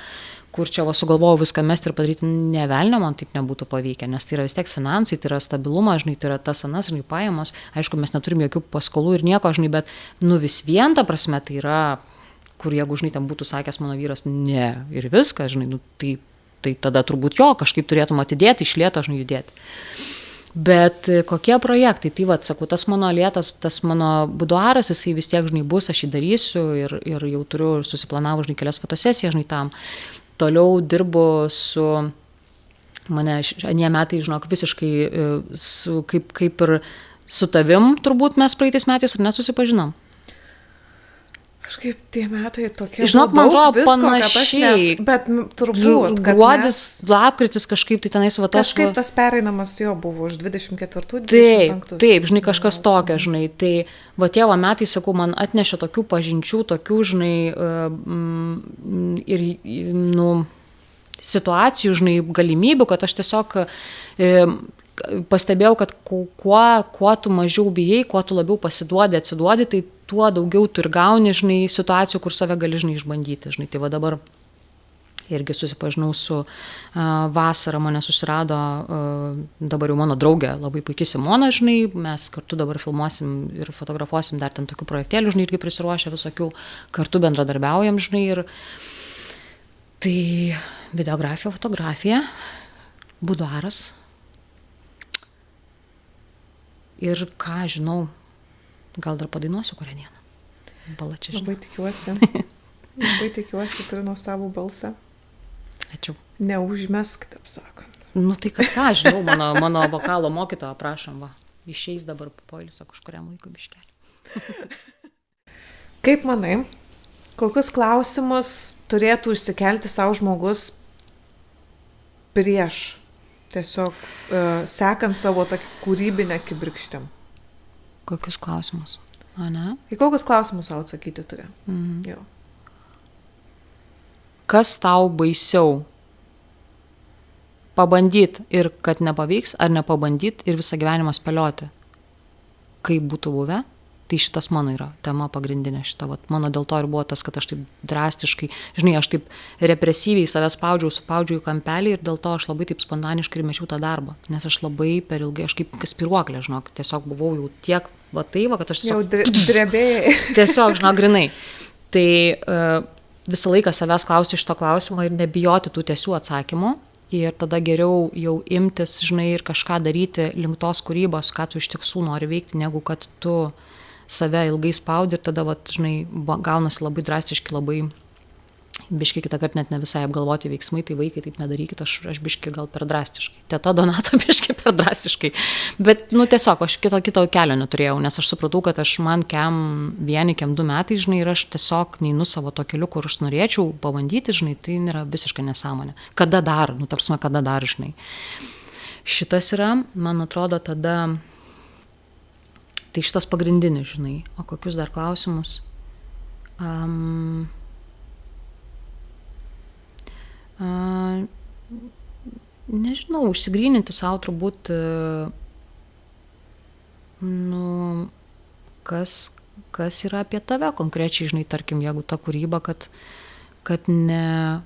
kur čia va sugalvojau viską mesti ir padaryti nevelnio, man taip nebūtų pavykę, nes tai yra vis tiek finansai, tai yra stabilumas, žinai, tai yra tas anas, žinai, pajamos, aišku, mes neturim jokių paskolų ir nieko, žinai, bet, nu, vis vien ta prasme, tai yra, kur jeigu, žinai, ten būtų sakęs mano vyras, ne, ir viskas, žinai, nu, tai tada turbūt jo kažkaip turėtum atidėti, iš lėto, žinai, judėti. Bet kokie projektai, tai va, sakau, tas mano lėtas, tas mano buduaras, jisai vis tiek, žinai, bus, aš jį darysiu ir jau turiu susiplanavus, žinai, kelias fotosesijas, žinai, tam. Toliau dirbu su, mane anie metai, žinok, visiškai su, kaip ir su tavim, turbūt mes praeitais metais ir nesusipažinom. Kažkaip tie metai tokie. Žinok, man atrodo panašiai. Bet turbūt. Gruodis, lapkritis kažkaip tai tenais va tos. Kažkaip tas pereinamas jo buvo už 24-25. Taip, žinai, kažkas tokio, žinai. Tai va tie va metai, sakau, man atnešė tokių pažinčių, tokių, žinai, ir, nu, situacijų, žinai, galimybių, kad aš tiesiog pastebėjau, kad kuo tu mažiau bijai, kuo tu labiau atsiduodi, tai tuo daugiau tu ir gauni, žinai, situacijų, kur save gali, žinai, išbandyti, žinai. Tai va dabar irgi susipažinau su vasarą, mane susirado dabar jau mano draugė, labai puikiai Simona, žinai, mes kartu dabar filmuosim ir fotografuosim dar ten tokių projektėlių, žinai, irgi prisiruošę visokių, kartu bendradarbiaujam, žinai, ir tai videografija, fotografija, buduaras ir ką, žinau, gal dar padainuosiu kurią dieną. Balačią, žinai. Labai tikiuosi, turiu nuostabų balsą. Ačiū. Neužmesk, taip sakant. Nu tai kad ką, žinau, mano vokalo mokytojo, prašom, va, išeis dabar poilsio kažkuriam laikui biškelį. Kaip manai, kokius klausimus turėtų išsikelti savo žmogus prieš tiesiog sekant savo tą kūrybinę kibirkštį? Kokius klausimus? A, ne? Į kokius klausimus savo atsakyti turi? Jau. Kas tau baisiau? Pabandyt ir kad nepavyks, ar nepabandyt ir visą gyvenimą spėlioti? Kaip būtų buvę? Tai šitas mano yra tema pagrindinė šita. Vat mano dėl to ir buvo tas, kad aš taip drastiškai, žinai, aš taip represyviai save spaudžiau į kampelį ir dėl to aš labai taip spontaniškai ir mečiau tą darbą. Nes aš labai per ilgai, aš kaip spiruoklė, žinok, tiesiog buvau jau tiek, va tai, va, kad aš tiesiog... Jau drebėjai. Tiesiog, žinok, grinai. Tai visą laiką savęs klausti šito klausimo ir nebijoti tų tiesių atsakymų. Ir tada geriau jau imtis, žinai, ir kažką daryti link tos kūrybos, ką tu iš tiesų nori veikti, negu kad tu save ilgai spaudi ir tada, vat, žinai, gaunasi labai drastiški, labai biški kitą kartą net ne visai apgalvoti veiksmai, tai vaikai taip nedarykit, aš biški gal per drastiškai. Teta Donata biški per drastiškai. Bet, nu, tiesiog, aš kito kelio neturėjau, nes aš supratau, kad aš man kem 2 metai, žinai, ir aš tiesiog neinu savo to keliu, kur aš norėčiau pabandyti, žinai, tai nėra visiškai nesąmonė. Kada dar, nu, tarpsime, kada dar, žinai. Šitas yra, man atrodo, tada, tai šitas pagrindinis, žinai, o kokius dar klausimus? Nežinau, užsigryninti savo turbūt, nu, kas yra apie tave konkrečiai, žinai, tarkim, jeigu ta kūryba, kad ne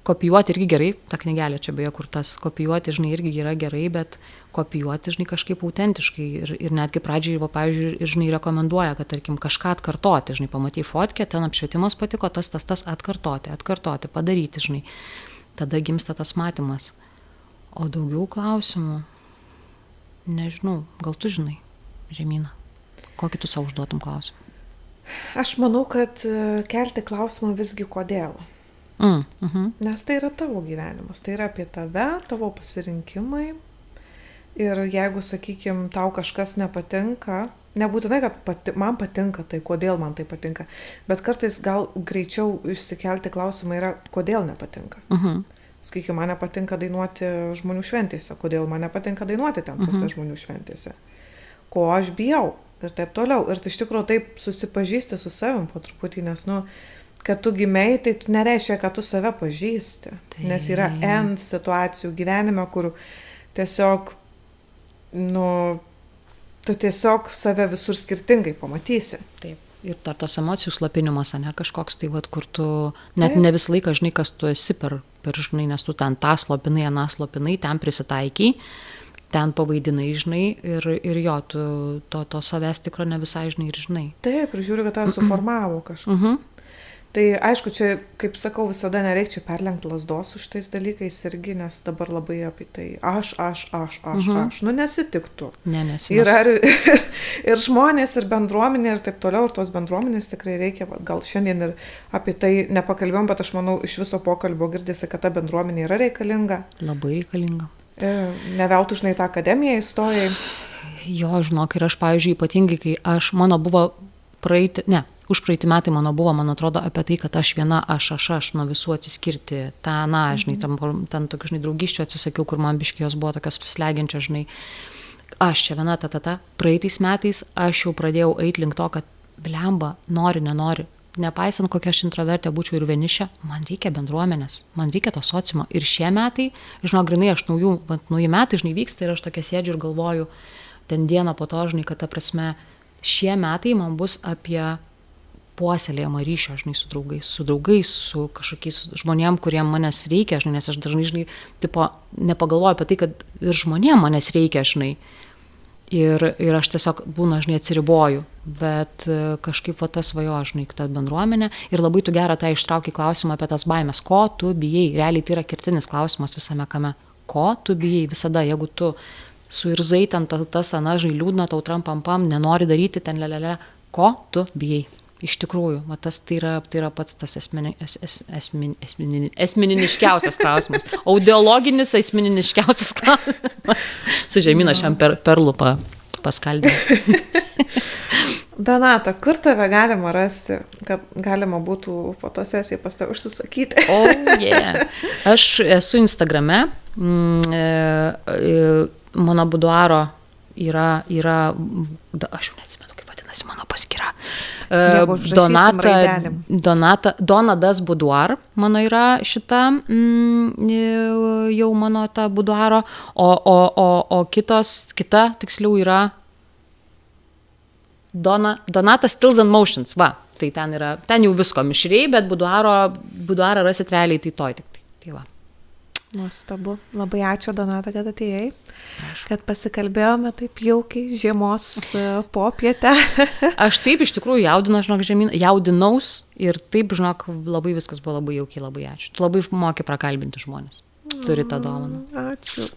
kopijuoti irgi gerai, ta knygelė čia beje, kur tas kopijuoti, žinai, irgi yra gerai, bet kopijuoti, žinai, kažkaip autentiškai ir netgi pradžiai, va, pavyzdžiui, ir, žinai, rekomenduoja, kad, tarkim, kažką atkartoti, žinai, pamatai fotkę, ten apšvietimas patiko, tas atkartoti, padaryti, žinai, tada gimsta tas matymas. O daugiau klausimų, nežinau, gal tu žinai, Žemyna, kokį tu savo užduotum klausimą? Aš manau, kad kelti klausimą visgi kodėl. Nes tai yra tavo gyvenimas, tai yra apie tave, tavo pasirinkimai. Ir jeigu, sakykime, tau kažkas nepatinka, nebūtinai, kad man patinka tai, kodėl man tai patinka, bet kartais gal greičiau išsikelti klausimą yra, kodėl nepatinka. Sakykime, man nepatinka dainuoti žmonių šventėse, kodėl man nepatinka dainuoti ten tose žmonių šventėse, ko aš bijau ir taip toliau. Ir tai iš tikrųjų taip susipažįsti su savim po truputį, nes, nu, kad tu gimei, tai tu nereiškia, kad tu save pažįsti. Tai. Nes yra N situacijų gyvenime, kur tiesiog, nu, tu tiesiog save visur skirtingai pamatysi. Taip. Ir dar tos emocijų slapinimas, ne kažkoks, tai vat, kur tu net ne visą laiką žinai, kas tu esi per žinai, nes tu ten tą slopinai, aną slopinai, ten prisitaikiai, ten pavaidinai, žinai, ir jo, tu to savęs tikro ne visai žinai ir žinai. Taip, ir žiūriu, kad tave suformavo kažkas. Tai aišku, čia, kaip sakau, visada nereikčiau perlenkti lasdos už tais dalykais irgi, nes dabar labai apie tai aš. Nu, nesitiktų. Yra ir žmonės, ir bendruomenė, ir taip toliau, ir tos bendruomenės tikrai reikia, gal šiandien ir apie tai nepakalbėjom, bet aš manau, iš viso pokalbio girdisi, kad ta bendruomenė yra reikalinga. Labai reikalinga. Neveltui, žinai, tą akademiją įstojai. Jo, žinok, ir aš, pavyzdžiui, ypatingai, kai mano buvo už praeitį metai mano buvo, man atrodo, apie tai, kad aš viena, aš nuo visų atsiskirti, žinai, ten tokių, žinai, draugyščių atsisakiau, kur man biškai jos buvo tokios slegiančios, žinai, aš čia viena, praeitais metais aš jau pradėjau eiti link to, kad blemba, nenori, nepaisant kokia aš introvertė būčiau ir vienišė, man reikia bendruomenės, man reikia to sociumo. Ir šie metai, žinau, grinai, aš nauji metai, žinai, vyksta ir aš tokia sėdžiu ir galvoju, ten dieną po to, žinai, kad ta prasme, šie metai man bus apie puoselėjama ryšio, žinai, su draugais, su kažkokiais žmonėm, kuriem manęs reikia, žinai, nes aš dažnai, žinai, tipo, nepagalvoju apie tai, kad ir žmonėm manęs reikia, žinai. Ir aš tiesiog būna, žinai, atsiriboju, bet kažkaip va tas svajo, žinai, ta bendruomenė. Ir labai tu gerą tą ištrauki klausimą apie tas baimės. Ko tu bijai? Realiai tai yra kertinis klausimas visame kame. Ko tu bijai visada, jeigu tu suirzai ten tas, ana, žinai, liūdna, tau trampam, nenori daryti ten lelelele. Ko tu bijai? Iš tikrųjų, va tas tai yra pats tas esminiškiausias klausimas. Audiologinis esminiškiausias klausimas. Su Žemyna šiam perlų paskaldinti. Donata, kur tave galima rasti, kad galima būtų fotosesiją pas tave užsisakyti? Yeah. Aš esu Instagrame. Mano buduaro yra, aš jau neatsimenu, kaip vadinasi mano paskyra. Donadas Boudoir mano yra šita, jau mano ta buduaro, o kita tiksliau yra Donatas Stills and Motions, va, tai ten jau visko mišriai, bet buduarą rasit realiai tai toj tik tai va. Nuostabu. Labai ačiū, Donata, kad atėjai, kad pasikalbėjome taip jaukiai žiemos popietę. Aš taip iš tikrųjų jaudinaus ir taip, žinok, labai viskas buvo labai jaukiai, labai ačiū. Tu labai moki prakalbinti žmonės. Turi tą dovaną. Ačiū.